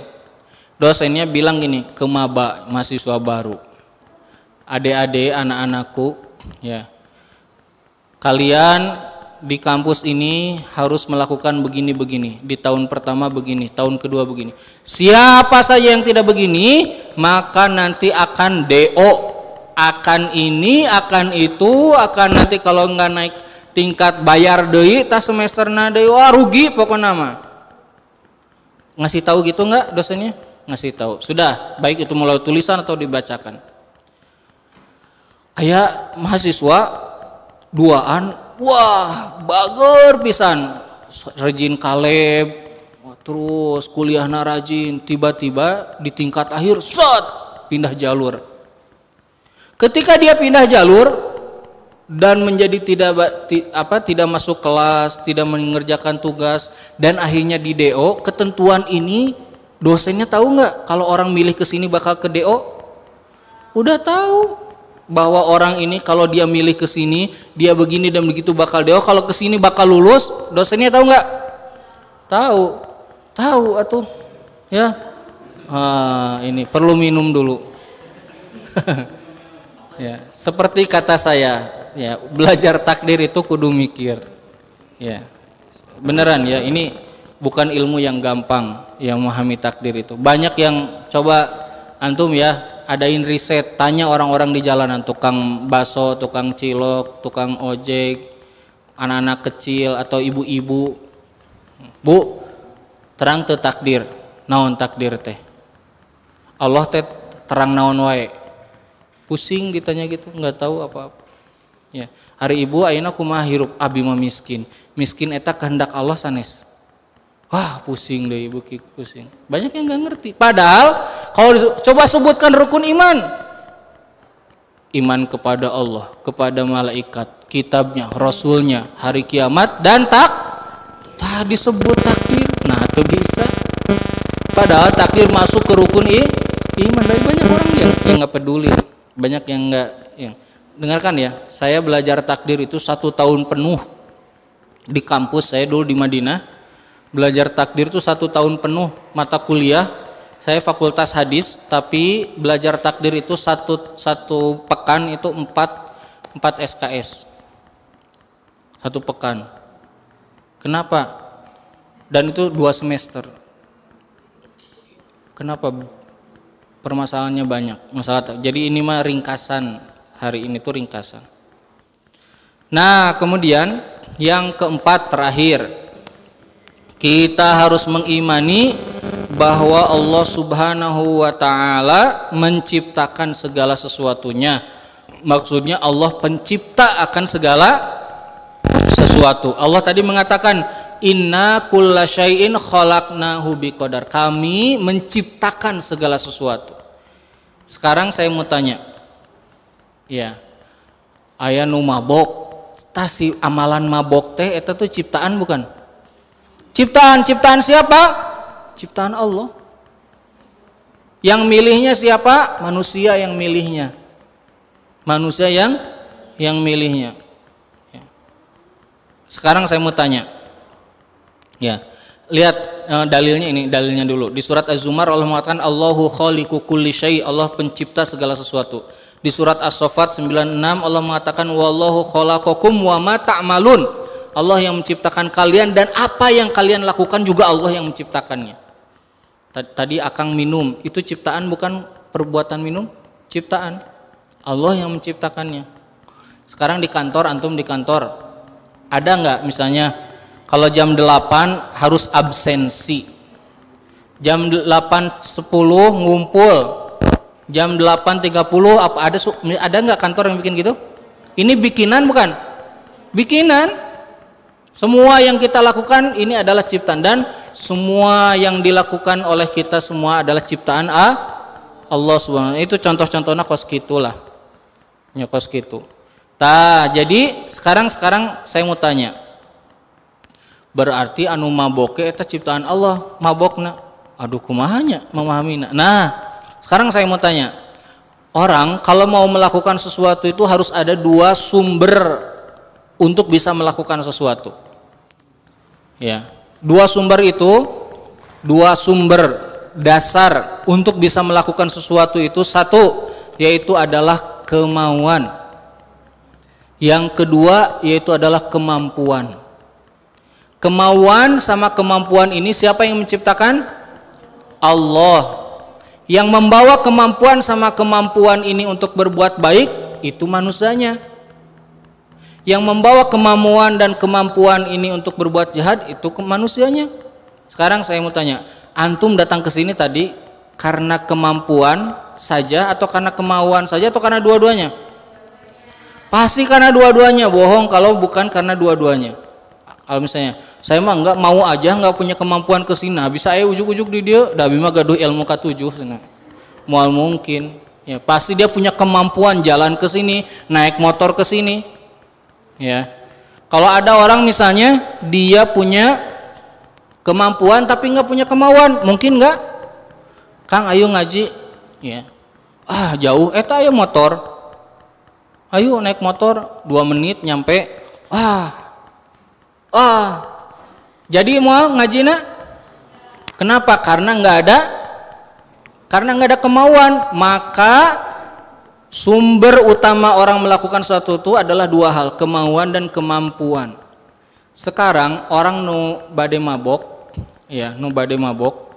Dosennya bilang gini ke maba, mahasiswa baru. Adik-adik, anak-anakku, ya. Kalian di kampus ini harus melakukan begini-begini. Di tahun pertama begini, tahun kedua begini. Siapa saja yang tidak begini, maka nanti akan DO, akan ini, akan itu, akan nanti kalau nggak naik tingkat bayar deui tas semester deui, wah rugi pokoknya mah. Ngasih tahu gitu nggak dosennya? Ngasih tahu. Sudah, baik itu melalui tulisan atau dibacakan. Kayak mahasiswa duaan, wah bager pisan, rajin kaleb, terus kuliahna rajin, tiba-tiba di tingkat akhir set pindah jalur. Ketika dia pindah jalur dan menjadi tidak masuk kelas, tidak mengerjakan tugas dan akhirnya di DO, ketentuan ini dosennya tahu nggak kalau orang milih ke sini bakal ke DO? Udah tahu. Bahwa orang ini kalau dia milih ke sini dia begini dan begitu bakal DO, kalau ke sini bakal lulus, dosennya tahu nggak? Tahu atuh, ya. Ini perlu minum dulu. Ya, seperti kata saya, ya belajar takdir itu kudu mikir, ya beneran ya, ini bukan ilmu yang gampang yang memahami takdir itu. Banyak yang coba antum ya. Adain riset, tanya orang-orang di jalanan, tukang baso, tukang cilok, tukang ojek, anak-anak kecil atau ibu-ibu. Bu, terang teu takdir, naon takdir teh? Allah teh terang naon wae. Pusing ditanya gitu, nggak tahu apa-apa. Ya, hari ibu ayeuna kumaha hirup abi mah miskin. Miskin eta kehendak Allah sanes. Wah pusing deh ibu, pusing. Banyak yang nggak ngerti. Padahal kalau coba sebutkan rukun iman, iman kepada Allah, kepada malaikat, kitabnya, rasulnya, hari kiamat dan tak disebut takdir. Nah itu bisa. Padahal takdir masuk ke rukun iman. Dari banyak orang yang nggak peduli, banyak yang nggak. Yang dengarkan ya, saya belajar takdir itu 1 tahun penuh di kampus saya dulu di Madinah. Belajar takdir itu 1 tahun penuh mata kuliah. Saya fakultas hadis, tapi belajar takdir itu satu pekan itu 4 SKS. 1 pekan. Kenapa? Dan itu 2 semester. Kenapa? Permasalahannya banyak. Jadi ini mah ringkasan. Hari ini tuh ringkasan. Nah, kemudian yang keempat terakhir, kita harus mengimani bahwa Allah Subhanahu wa ta'ala menciptakan segala sesuatunya. Maksudnya Allah pencipta akan segala sesuatu. Allah tadi mengatakan inna kulla syai'in khalaqnahu biqadar. Kami menciptakan segala sesuatu. Sekarang saya mau tanya. Ya. Aya nu mabok, tasi amalan mabok teh eta tuh ciptaan bukan? Ciptaan siapa? Ciptaan Allah. Yang milihnya siapa? Manusia yang milihnya. Manusia yang milihnya. Ya. Sekarang saya mau tanya. Ya, lihat dalilnya ini, dalilnya dulu. Di surat Az-Zumar Allah mengatakan Allahu khaliqu kulli syai', Allah pencipta segala sesuatu. Di surat As-Saffat 96 Allah mengatakan wallahu khalaqakum wa ma ta'malun. Allah yang menciptakan kalian dan apa yang kalian lakukan juga Allah yang menciptakannya. Tadi akang minum, itu ciptaan bukan perbuatan minum? Ciptaan. Allah yang menciptakannya. Sekarang di kantor, antum di kantor, ada nggak misalnya kalau jam 8 harus absensi, jam 8.10 ngumpul, jam 8.30 apa ada nggak kantor yang bikin gitu? Ini bikinan bukan? Bikinan. Semua yang kita lakukan ini adalah ciptaan dan semua yang dilakukan oleh kita semua adalah ciptaan Allah Subhanahu. Itu contoh-contohnya kos gitulah. Ya kos gitu. Jadi sekarang saya mau tanya. Berarti anu maboke eta ciptaan Allah, mabokna. Aduh kumahanya memahaminya. Nah, sekarang saya mau tanya. Orang kalau mau melakukan sesuatu itu harus ada dua sumber untuk bisa melakukan sesuatu. Ya, dua sumber dasar untuk bisa melakukan sesuatu itu satu yaitu adalah kemauan. Yang kedua yaitu adalah kemampuan. Kemauan sama kemampuan ini siapa yang menciptakan? Allah. Yang membawa kemampuan sama kemampuan ini untuk berbuat baik itu manusianya. Yang membawa kemampuan dan kemampuan ini untuk berbuat jahat itu manusianya. Sekarang saya mau tanya, antum datang ke sini tadi karena kemampuan saja atau karena kemauan saja atau karena dua-duanya? Pasti karena dua-duanya, bohong kalau bukan karena dua-duanya. Kalau misalnya saya mah enggak mau aja, enggak punya kemampuan ke sini, bisa ujuk-ujuk di dia, da abi mah gaduh ilmu ka-7 cenah. Moal mungkin. Ya, pasti dia punya kemampuan jalan ke sini, naik motor ke sini. Ya. Kalau ada orang misalnya dia punya kemampuan tapi enggak punya kemauan, mungkin enggak? Kang ayo ngaji. Ya. Jauh eta aya motor. Ayo naik motor 2 menit nyampe. Jadi mau ngajina? Kenapa? Karena nggak ada kemauan. Maka sumber utama orang melakukan sesuatu itu adalah dua hal, kemauan dan kemampuan. Sekarang orang nu bade mabok, ya nu bade mabok,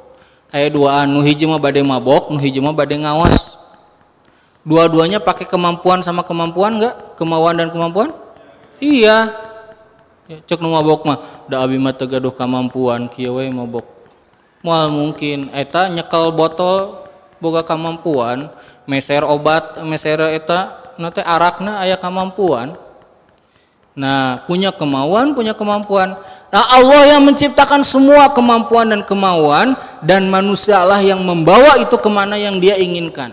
aya duaan, nu hiji mah bade mabok, nu hiji mah bade ngawas. Dua-duanya pakai kemampuan sama kemampuan nggak? Kemauan dan kemampuan? Iya. Ya, cek nu mabok mah da abi mah teu gaduh kamampuan kieu we mabok. Moal mungkin eta nyekel botol boga kamampuan, meser obat, meser eta na teh arakna aya kamampuan. Nah, punya kemauan, punya kemampuan. Nah, Allah yang menciptakan semua kemampuan dan kemauan dan manusialah yang membawa itu kemana yang dia inginkan.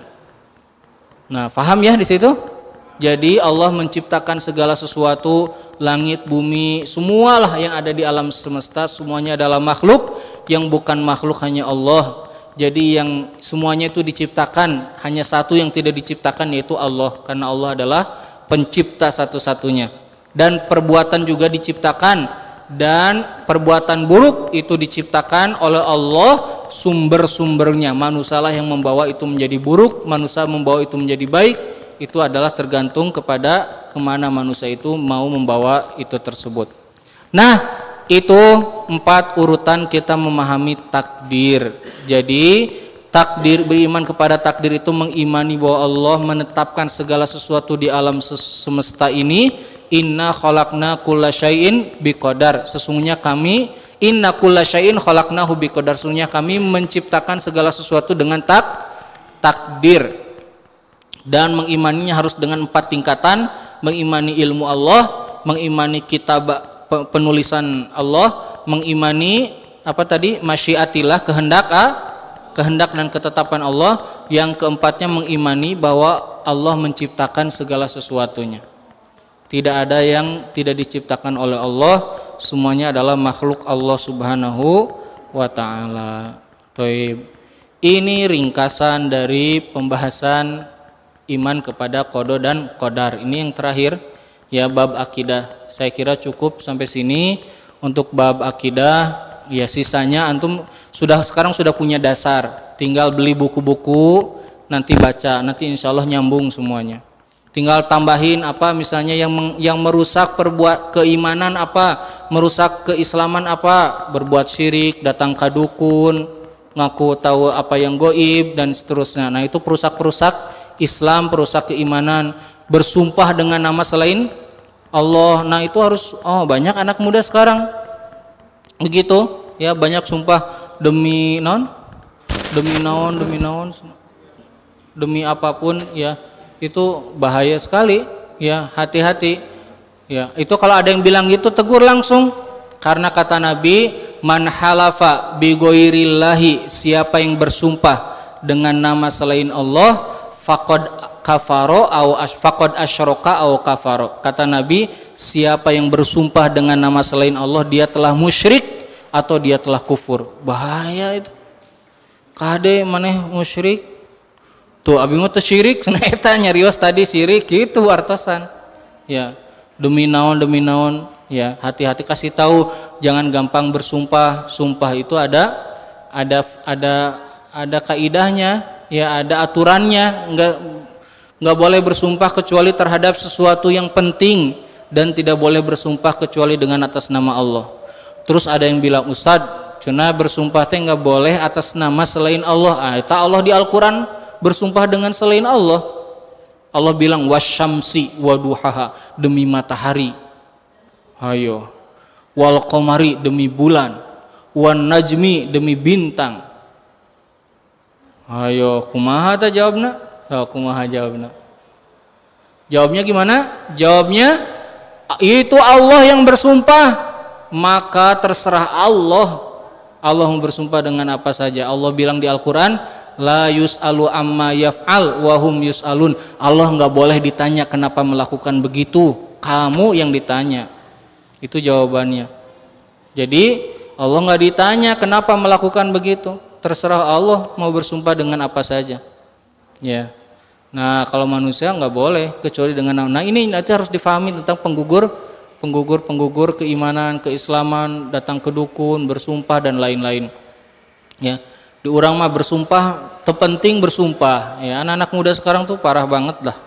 Nah, paham ya di situ? Jadi Allah menciptakan segala sesuatu, langit, bumi, semualah yang ada di alam semesta, semuanya adalah makhluk, yang bukan makhluk hanya Allah. Jadi yang semuanya itu diciptakan, hanya satu yang tidak diciptakan yaitu Allah, karena Allah adalah pencipta satu-satunya. Dan perbuatan juga diciptakan, dan perbuatan buruk itu diciptakan oleh Allah, sumber-sumbernya. Manusialah yang membawa itu menjadi buruk, manusia membawa itu menjadi baik. Itu adalah tergantung kepada kemana manusia itu mau membawa itu tersebut. Nah, itu 4 urutan kita memahami takdir. Jadi takdir, beriman kepada takdir itu mengimani bahwa Allah menetapkan segala sesuatu di alam semesta ini. Inna khalaqna kulla syai'in biqadar. Sesungguhnya kami inna kulla syai'in khalaqnahu biqadar. Sesungguhnya kami menciptakan segala sesuatu dengan takdir. Dan mengimaninya harus dengan 4 tingkatan, mengimani ilmu Allah, mengimani kitab penulisan Allah, mengimani masyiatillah, kehendak dan ketetapan Allah. Yang keempatnya mengimani bahwa Allah menciptakan segala sesuatunya. Tidak ada yang tidak diciptakan oleh Allah, semuanya adalah makhluk Allah Subhanahu wa taala. Ini ringkasan dari pembahasan iman kepada qada dan qadar. Ini yang terakhir ya, bab akidah. Saya kira cukup sampai sini untuk bab akidah. Ya, sisanya antum sekarang sudah punya dasar. Tinggal beli buku-buku, nanti baca, nanti insyaallah nyambung semuanya. Tinggal tambahin apa misalnya yang merusak keimanan apa, merusak keislaman apa, berbuat syirik, datang ke dukun, ngaku tahu apa yang goib dan seterusnya. Nah, itu perusak Islam, perusak keimanan, bersumpah dengan nama selain Allah. Nah, itu harus banyak anak muda sekarang begitu ya, banyak sumpah demi demi apapun ya. Itu bahaya sekali ya, hati-hati ya. Itu kalau ada yang bilang gitu tegur langsung, karena kata Nabi man halafa bi ghairillahi, siapa yang bersumpah dengan nama selain Allah, faqad kafaro au faqad asyraka au kafaro. Kata Nabi, siapa yang bersumpah dengan nama selain Allah, dia telah musyrik atau dia telah kufur. Bahaya itu. Kade maneh musyrik. Tuh abi mah teu syirik, cenah eta nyarios tadi syirik gitu artosan. Ya, demi naon ya, hati-hati, kasih tahu, jangan gampang bersumpah. Sumpah itu ada kaidahnya, ya, ada aturannya. Enggak boleh bersumpah kecuali terhadap sesuatu yang penting, dan tidak boleh bersumpah kecuali dengan atas nama Allah. Terus ada yang bilang, Ustadz, cenah bersumpah teh enggak boleh atas nama selain Allah. Eta Allah di Al-Qur'an bersumpah dengan selain Allah. Allah bilang wasyamsi waduhaha, demi matahari. Ayo. Wal qamari, demi bulan. Wan najmi, demi bintang. Ayo, kumaha ta jawabna? Kumaha jawabna? Jawabnya gimana? Jawabnya, itu Allah yang bersumpah, maka terserah Allah. Allah mau bersumpah dengan apa saja. Allah bilang di Al-Qur'an, la yus'alu amma yaf'al wa hum yus'alun. Allah enggak boleh ditanya kenapa melakukan begitu, kamu yang ditanya. Itu jawabannya. Jadi Allah enggak ditanya kenapa melakukan begitu, terserah Allah mau bersumpah dengan apa saja. Ya. Nah, kalau manusia enggak boleh kecuali dengan, nah ini nanti harus difahami tentang penggugur keimanan, keislaman, datang ke dukun, bersumpah dan lain-lain. Ya. Di urang mah bersumpah terpenting bersumpah. Ya, anak-anak muda sekarang tuh parah banget lah.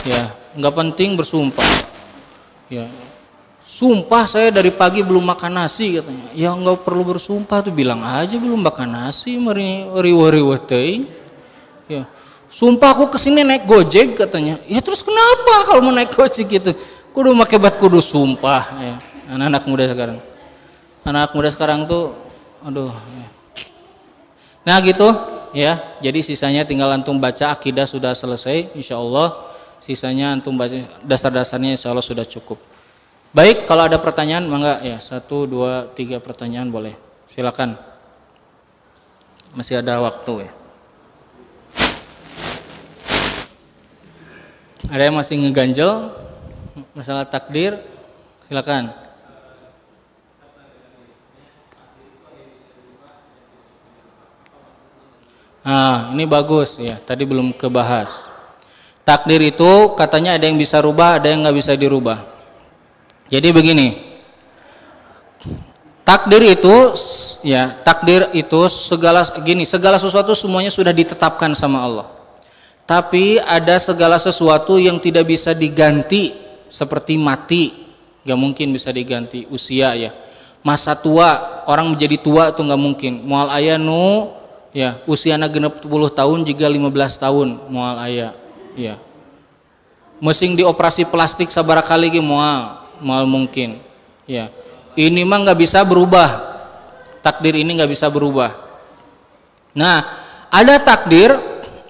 Ya, enggak penting bersumpah. Ya. Sumpah saya dari pagi belum makan nasi katanya. Ya enggak perlu bersumpah tuh, bilang aja belum makan nasi, riwa-riwa teuing. Ya. Sumpah aku kesini naik Gojek katanya. Ya terus kenapa kalau mau naik Gojek gitu? Kudu make bat kudu sumpah ya. Anak-anak muda sekarang. Anak muda sekarang tuh aduh. Ya. Nah gitu ya. Jadi sisanya tinggal antum baca akidah sudah selesai insyaallah. Sisanya antum baca dasar-dasarnya insyaallah sudah cukup. Baik, kalau ada pertanyaan mangga ya, 1 2 3 pertanyaan boleh. Silakan. Masih ada waktu ya. Ada yang masih ngeganjel masalah takdir? Silakan. Nah, ini bagus ya. Tadi belum kebahas. Takdir itu katanya ada yang bisa rubah, ada yang nggak bisa dirubah. Jadi begini. Takdir itu segala sesuatu semuanya sudah ditetapkan sama Allah. Tapi ada segala sesuatu yang tidak bisa diganti, seperti mati, nggak mungkin bisa diganti. Usia ya, masa tua, orang menjadi tua itu nggak mungkin. Moal aya nu ya usiana genep 10 tahun juga 15 tahun moal aya ya. Mesin dioperasi plastik sabara kali ge moal mungkin ya. Ini mah nggak bisa berubah, takdir ini nggak bisa berubah. Nah, ada takdir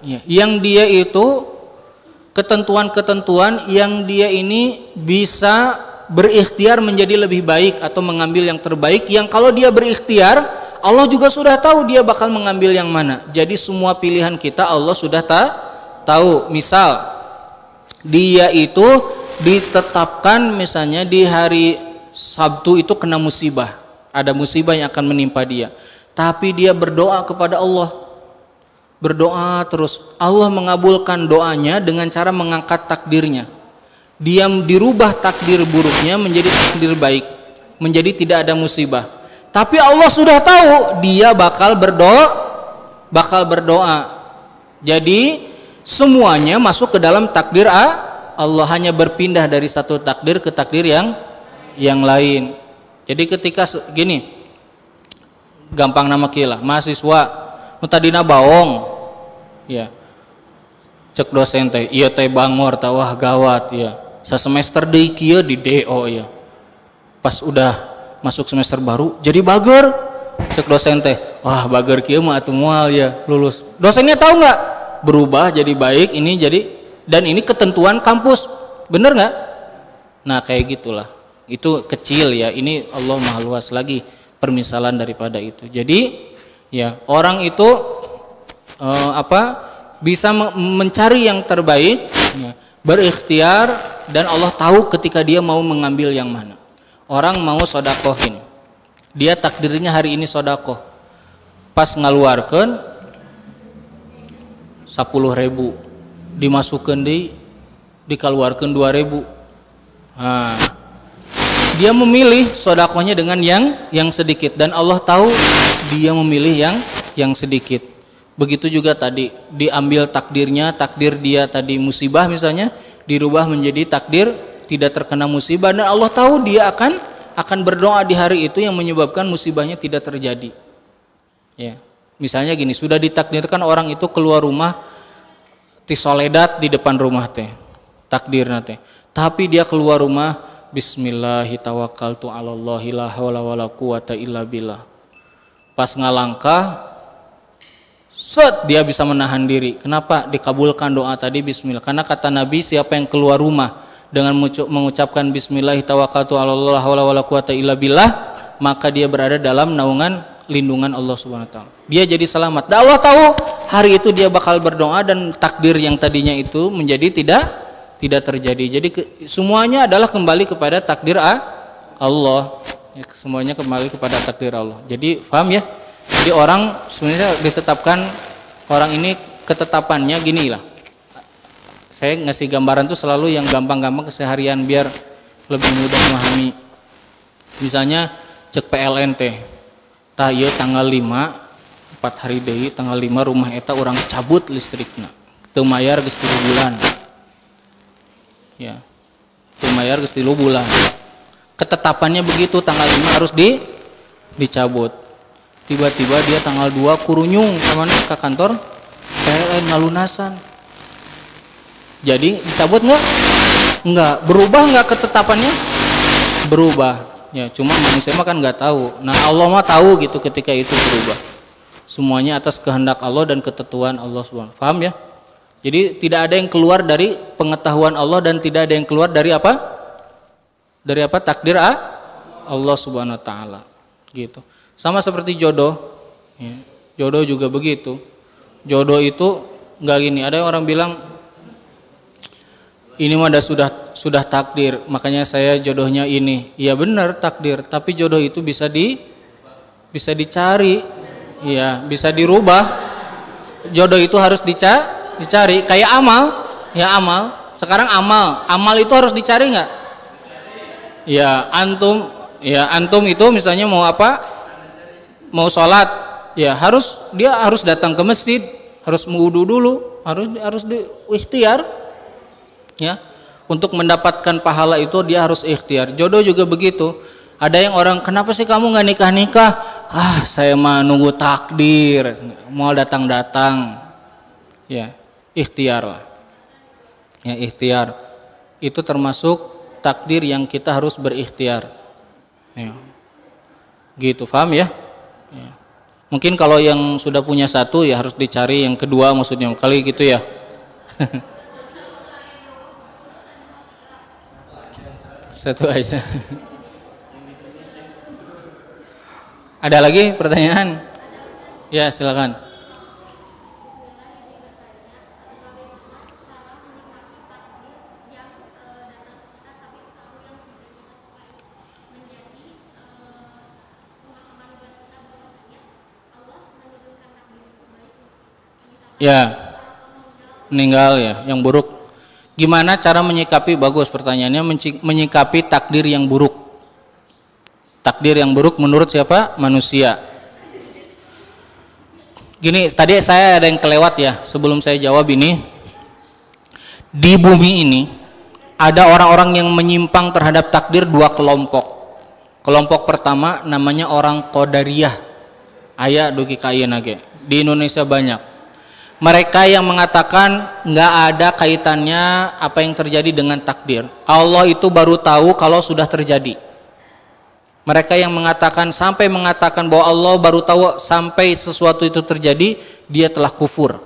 ya, yang dia itu ketentuan-ketentuan yang dia ini bisa berikhtiar menjadi lebih baik atau mengambil yang terbaik, yang kalau dia berikhtiar Allah juga sudah tahu dia bakal mengambil yang mana. Jadi semua pilihan kita Allah sudah tahu. Misal dia itu ditetapkan misalnya di hari Sabtu itu kena musibah, ada musibah yang akan menimpa dia, tapi dia berdoa kepada Allah, berdoa terus, Allah mengabulkan doanya dengan cara mengangkat takdirnya. Dia dirubah takdir buruknya menjadi takdir baik, menjadi tidak ada musibah. Tapi Allah sudah tahu dia bakal berdoa. Jadi semuanya masuk ke dalam takdir Allah, hanya berpindah dari satu takdir ke takdir yang lain. Jadi ketika gini, gampang nama kila, mahasiswa nu tadina baong ya, cek dosen teh ieu teh bangor tah, wah gawat ya, sasemester deui kieu di DO ya, pas udah masuk semester baru jadi bager, cek dosen teh wah bager kieu mah atuh moal ya lulus. Dosennya tahu nggak, berubah jadi baik, ini jadi, dan ini ketentuan kampus, bener nggak? Nah kayak gitulah, itu kecil ya, ini Allah maha luas lagi. permisalan daripada itu. Jadi ya orang itu bisa mencari yang terbaik, ya, berikhtiar, dan Allah tahu ketika dia mau mengambil yang mana. Orang mau sodakohin, dia takdirnya hari ini sodakoh, pas ngaluarkeun 10.000 dimasukkan dikeluarkan 2.000. Nah, dia memilih sodakohnya dengan yang sedikit, dan Allah tahu dia memilih yang sedikit. Begitu juga tadi diambil takdirnya, takdir dia tadi musibah misalnya dirubah menjadi takdir tidak terkena musibah, dan Allah tahu dia akan berdoa di hari itu yang menyebabkan musibahnya tidak terjadi. Ya, misalnya gini, sudah ditakdirkan orang itu keluar rumah ti soledat di depan rumah teh, takdirna teh. Tapi dia keluar rumah bismillahi tawakkaltu 'alallahi la haula wala quwata illa billah. Pas ngalangkah dia bisa menahan diri. Kenapa? Dikabulkan doa tadi bismillah. Karena kata Nabi, siapa yang keluar rumah dengan mengucapkan bismillah tawakkaltu 'alallahi la haula wala quwata illa billah, maka dia berada dalam naungan lindungan Allah Subhanahu wa taala. Dia jadi selamat. Dan Allah tahu hari itu dia bakal berdoa dan takdir yang tadinya itu menjadi tidak terjadi. Jadi semuanya adalah kembali kepada takdir Allah. Ya, semuanya kembali kepada takdir Allah. Jadi paham ya? Jadi orang sebenarnya ditetapkan, orang ini ketetapannya gini lah. Saya ngasih gambaran tuh selalu yang gampang-gampang keseharian biar lebih mudah memahami. Misalnya cek PLN teh, tah ieu tanggal 5 4 hari deui tanggal 5 rumah eta orang cabut listrikna. Teu mayar geus 3 bulan. Ya. Teu mayar geus 3 bulan. Ketetapannya begitu, tanggal 5 harus dicabut. Tiba-tiba dia tanggal 2 kurunyung ke kantor PLN ngalunasan. Jadi dicabut enggak? Enggak. Berubah enggak ketetapannya? Berubah. Ya, cuma manusia mah kan enggak tahu. Nah, Allah mah tahu gitu ketika itu berubah. Semuanya atas kehendak Allah dan ketentuan Allah Subhanahu. Paham ya? Jadi tidak ada yang keluar dari pengetahuan Allah dan tidak ada yang keluar dari apa? Dari apa? Takdir Allah Subhanahu wa taala. Gitu. Sama seperti jodoh, ya, jodoh juga begitu. Jodoh itu nggak gini. Ada yang orang bilang ini mah sudah takdir, makanya saya jodohnya ini. Ya benar takdir, tapi jodoh itu bisa dicari, ya bisa dirubah. Jodoh itu harus dicari. Kayak amal, ya amal. Sekarang amal itu harus dicari nggak? Ya antum itu misalnya mau apa? Mau sholat, ya dia harus datang ke masjid, harus wudu dulu, harus ikhtiar, ya. Untuk mendapatkan pahala itu dia harus ikhtiar. Jodoh juga begitu. Ada yang orang, kenapa sih kamu nggak nikah? Saya mah nunggu takdir, mau datang. Ya, ikhtiar lah. Ya, ikhtiar. Itu termasuk takdir yang kita harus berikhtiar. Ya. Gitu, paham ya? Ya. Mungkin kalau yang sudah punya satu ya harus dicari yang kedua, maksudnya kali gitu ya. Satu aja. Ada lagi pertanyaan? Ya, silakan. Ya, meninggal ya, yang buruk. Gimana cara menyikapi, bagus pertanyaannya, menyikapi takdir yang buruk. Takdir yang buruk menurut siapa? Manusia. Gini, tadi saya ada yang kelewat ya, sebelum saya jawab ini. Di bumi ini ada orang-orang yang menyimpang terhadap takdir dua kelompok. Kelompok pertama namanya orang Qadariyah. Aya dugi kayen age. Di Indonesia banyak. Mereka yang mengatakan nggak ada kaitannya apa yang terjadi dengan takdir. Allah itu baru tahu kalau sudah terjadi. Mereka yang mengatakan bahwa Allah baru tahu sampai sesuatu itu terjadi, dia telah kufur.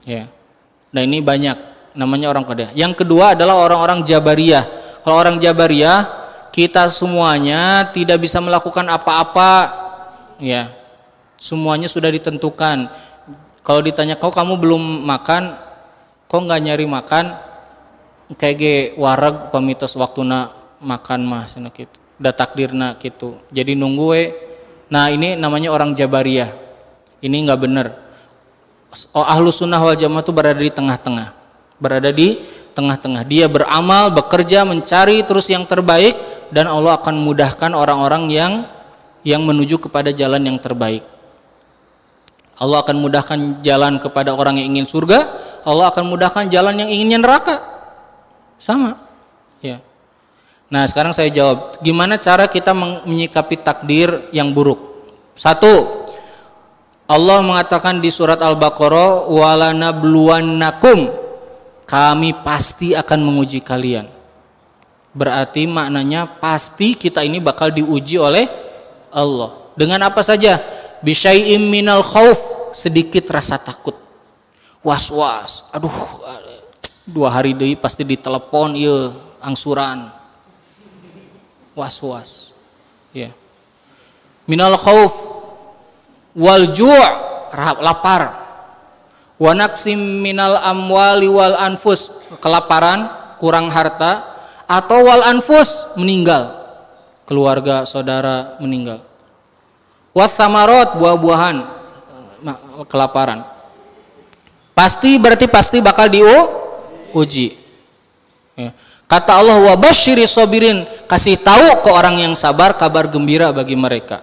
Ya. Nah ini banyak, namanya orang Qadariyah. Yang kedua adalah orang-orang Jabariyah. Kalau orang Jabariyah, kita semuanya tidak bisa melakukan apa-apa, ya. Semuanya sudah ditentukan. Kalau ditanya kamu belum makan, kok nggak nyari makan? Kayak ge wareg pamitos waktuna makan mah cenah kitu. Da takdirna gitu. Jadi nunggu we. Nah, ini namanya orang Jabariyah. Ini nggak benar. Ahlus sunnah wal jamaah itu berada di tengah-tengah. Berada di tengah-tengah. Dia beramal, bekerja, mencari terus yang terbaik, dan Allah akan mudahkan orang-orang yang menuju kepada jalan yang terbaik. Allah akan mudahkan jalan kepada orang yang ingin surga, Allah akan mudahkan jalan yang inginnya neraka. Sama. Ya. Nah, sekarang saya jawab, gimana cara kita menyikapi takdir yang buruk? Satu, Allah mengatakan di surat Al-Baqarah, walanabluwannakum, kami pasti akan menguji kalian. Berarti maknanya pasti kita ini bakal diuji oleh Allah. Dengan apa saja? Bisyai'im minal khauf, sedikit rasa takut. Was-was, aduh 2 hari deui pasti ditelepon ieu angsuran. Was-was. Ya. Minal khauf wal ju', lapar. Wa naqsim minal amwali wal anfus, kelaparan, kurang harta, atau wal anfus, meninggal, keluarga saudara meninggal. Was samarot, buah-buahan, kelaparan. Pasti berarti pasti bakal diuji. Ya. Kata Allah, wa basyiri sabirin, kasih tahu ke orang yang sabar kabar gembira bagi mereka.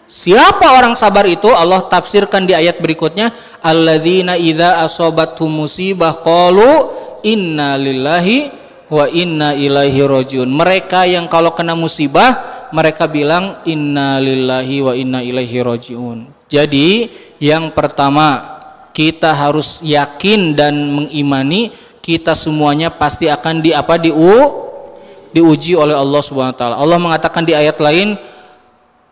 Siapa orang sabar itu? Allah tafsirkan di ayat berikutnya, alladzina idza asobathum musibah qalu inna lillahi wa inna ilaihi rajiun. Mereka yang kalau kena musibah mereka bilang inna lillahi wa inna ilaihi rajiun. Jadi yang pertama kita harus yakin dan mengimani kita semuanya pasti akan diuji oleh Allah Subhanahu wa taala. Allah mengatakan di ayat lain,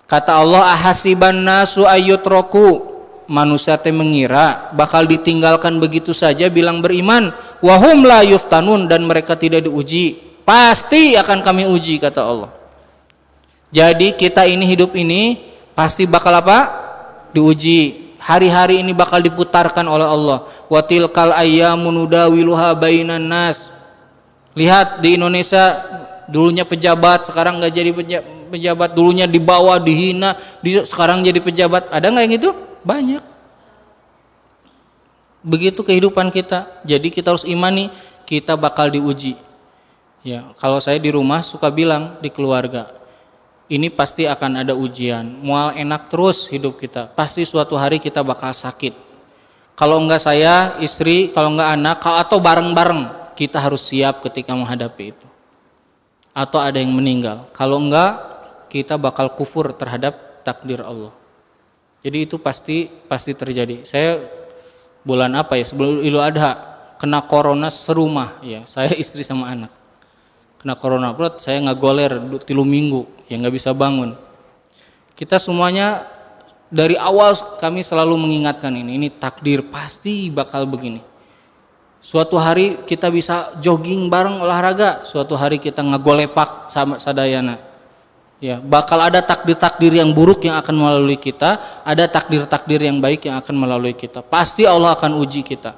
kata Allah, ahasiban nasu ayyutraku, manusia teh mengira bakal ditinggalkan begitu saja bilang beriman, wahum la yuftanun, dan mereka tidak diuji. Pasti akan kami uji, kata Allah. Jadi kita ini hidup ini pasti bakal apa? Diuji. Hari-hari ini bakal diputarkan oleh Allah. Wa tilkal ayyamu nudawiluha bainan nas. Lihat di Indonesia, dulunya pejabat, sekarang nggak jadi pejabat, dulunya di bawah, dihina, sekarang jadi pejabat. Ada nggak yang itu? Banyak. Begitu kehidupan kita. Jadi kita harus imani kita bakal diuji. Ya, kalau saya di rumah suka bilang di keluarga, ini pasti akan ada ujian. Mual enak terus hidup kita, pasti suatu hari kita bakal sakit. Kalau enggak saya, istri, kalau enggak anak, atau bareng-bareng, kita harus siap ketika menghadapi itu. Atau ada yang meninggal. Kalau enggak, kita bakal kufur terhadap takdir Allah. Jadi itu pasti terjadi. Saya bulan apa ya, sebelum Idul Adha kena corona serumah ya, saya istri sama anak. Kena corona, bro, saya ngagoler 3 minggu, ya nggak bisa bangun. Kita semuanya dari awal kami selalu mengingatkan ini takdir pasti bakal begini. Suatu hari kita bisa jogging bareng olahraga, suatu hari kita ngagolepak sama sadayana. Ya, bakal ada takdir-takdir yang buruk yang akan melalui kita, ada takdir-takdir yang baik yang akan melalui kita. Pasti Allah akan uji kita.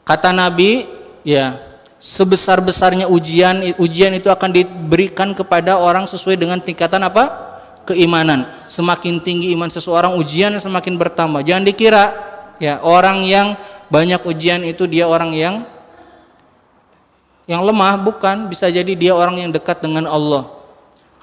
Kata Nabi, ya, sebesar-besarnya ujian itu akan diberikan kepada orang sesuai dengan tingkatan apa? Keimanan. Semakin tinggi iman seseorang, ujian semakin bertambah. Jangan dikira ya orang yang banyak ujian itu dia orang yang lemah, bukan. Bisa jadi dia orang yang dekat dengan Allah.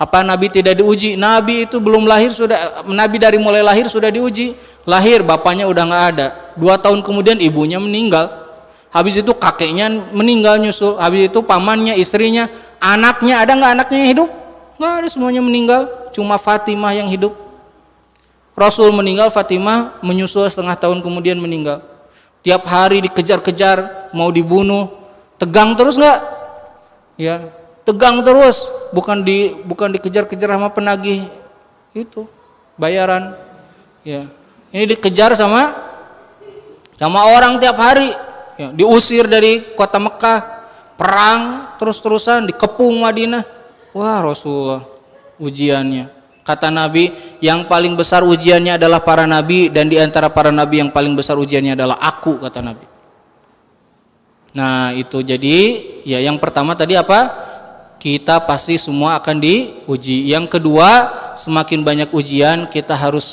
Apa Nabi tidak diuji? Nabi itu belum lahir sudah, Nabi dari mulai lahir sudah diuji. Lahir bapaknya udah nggak ada. 2 tahun kemudian ibunya meninggal. Habis itu kakeknya meninggal nyusul. Habis itu pamannya, istrinya, anaknya, ada nggak anaknya yang hidup? Nggak ada, semuanya meninggal. Cuma Fatimah yang hidup. Rasul meninggal, Fatimah menyusul 1/2 tahun kemudian meninggal. Tiap hari dikejar-kejar, mau dibunuh. Tegang terus nggak? Ya, tegang terus. Bukan dikejar-kejar sama penagih itu bayaran. Ya, ini dikejar sama orang tiap hari. Ya, diusir dari kota Mekah, perang terus-terusan, dikepung Madinah. Wah Rasulullah, ujiannya. Kata Nabi, yang paling besar ujiannya adalah para nabi, dan di antara para nabi yang paling besar ujiannya adalah aku, kata Nabi. Nah itu jadi ya yang pertama tadi apa? Kita pasti semua akan diuji. Yang kedua, semakin banyak ujian kita harus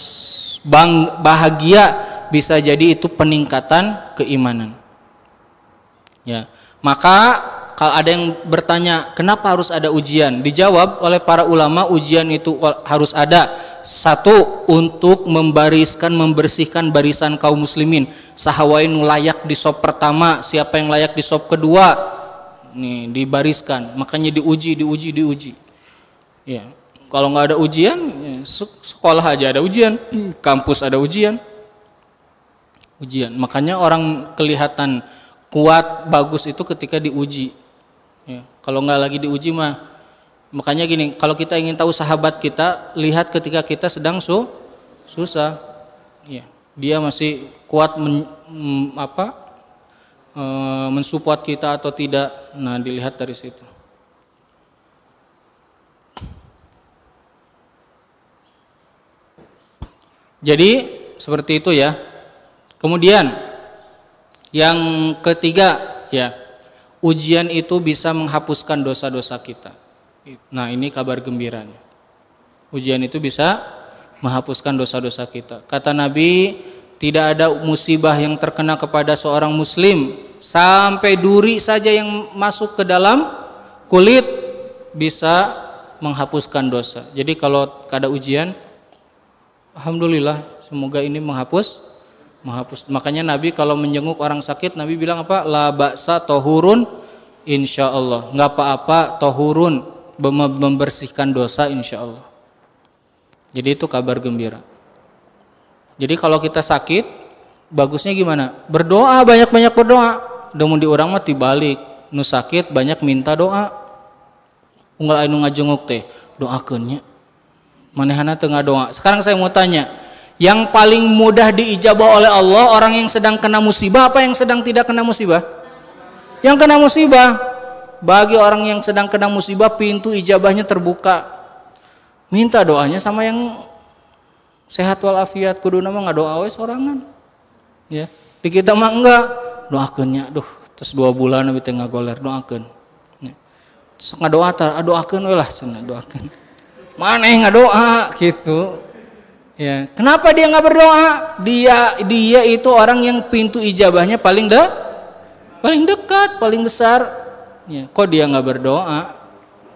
bahagia, bisa jadi itu peningkatan keimanan. Ya, maka kalau ada yang bertanya kenapa harus ada ujian, dijawab oleh para ulama ujian itu harus ada. Satu, untuk membersihkan barisan kaum muslimin. Sahawain layak di sop pertama, siapa yang layak di sop kedua, nih dibariskan. Makanya diuji. Ya, kalau nggak ada ujian, ya, sekolah aja ada ujian, kampus ada ujian. Makanya orang kelihatan kuat, bagus itu ketika diuji. Ya, kalau nggak lagi diuji mah, makanya gini, kalau kita ingin tahu sahabat kita, lihat ketika kita sedang susah, ya, dia masih kuat mensupport kita atau tidak. Nah, dilihat dari situ. Jadi seperti itu ya. Kemudian yang ketiga, ya, ujian itu bisa menghapuskan dosa-dosa kita. Nah, ini kabar gembiranya. Ujian itu bisa menghapuskan dosa-dosa kita. Kata Nabi, tidak ada musibah yang terkena kepada seorang muslim sampai duri saja yang masuk ke dalam kulit bisa menghapuskan dosa. Jadi kalau ada ujian, alhamdulillah, semoga ini menghapus. Makanya Nabi kalau menjenguk orang sakit, Nabi bilang apa? La ba'sa tohurun insyaallah. Enggak apa-apa, tohurun, membersihkan dosa insyaallah. Jadi itu kabar gembira. Jadi kalau kita sakit, bagusnya gimana? Berdoa, banyak-banyak berdoa. Demun di urang mah tibalik, nu sakit banyak minta doa. Unggal anu ngajenguk teh, doakeun nya. Manehana teu ngadoa. Sekarang saya mau tanya, yang paling mudah diijabah oleh Allah orang yang sedang kena musibah apa yang sedang tidak kena musibah? Yang kena musibah. Bagi orang yang sedang kena musibah, pintu ijabahnya terbuka. Minta doanya sama yang sehat walafiat, kudu nama ngadoa we sorangan. Ya. Di kita mah enggak, doakeun nya. Duh, terus 2 bulan abi teh ngagoler, doakeun. Ya. Terus ngadoa tah, doakeun we lah cenah, doakeun. Maneh ngadoa gitu. Ya, kenapa dia nggak berdoa? Dia itu orang yang pintu ijabahnya paling dekat, paling besar. Ya, kok dia nggak berdoa?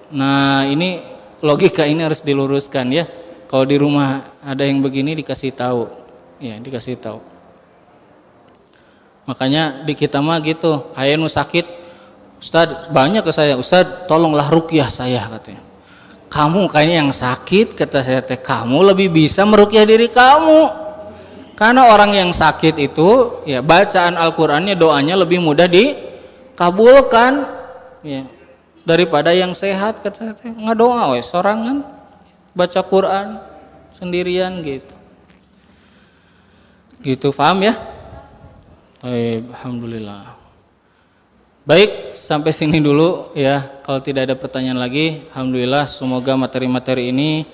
Nah, ini logika ini harus diluruskan ya. Kalau di rumah ada yang begini dikasih tahu, ya dikasih tahu. Makanya di kita mah gitu, aya nu sakit, Ustad banyak ke saya, Ustad tolonglah ruqyah saya katanya. Kamu kayaknya yang sakit, kata saya teh, kamu lebih bisa meruqyah diri kamu. Karena orang yang sakit itu ya bacaan Al-Qur'annya, doanya lebih mudah dikabulkan ya daripada yang sehat, kata saya teh. Ngadoa we sorangan, baca Quran sendirian gitu. Gitu, paham ya? Alhamdulillah. Baik, sampai sini dulu ya. Kalau tidak ada pertanyaan lagi, alhamdulillah, semoga materi-materi ini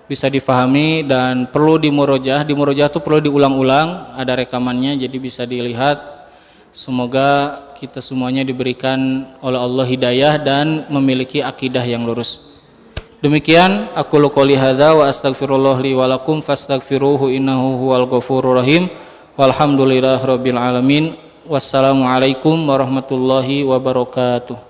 bisa difahami dan perlu dimurojaah. Dimurojaah itu perlu diulang-ulang, ada rekamannya jadi bisa dilihat. Semoga kita semuanya diberikan oleh Allah hidayah dan memiliki akidah yang lurus. Demikian aku qouli hadza wa astaghfirullah li wa lakum fastaghfiruhu innahu huwal ghafurur rahim. Walhamdulillahirabbil alamin. Wassalamualaikum warahmatullahi wabarakatuh.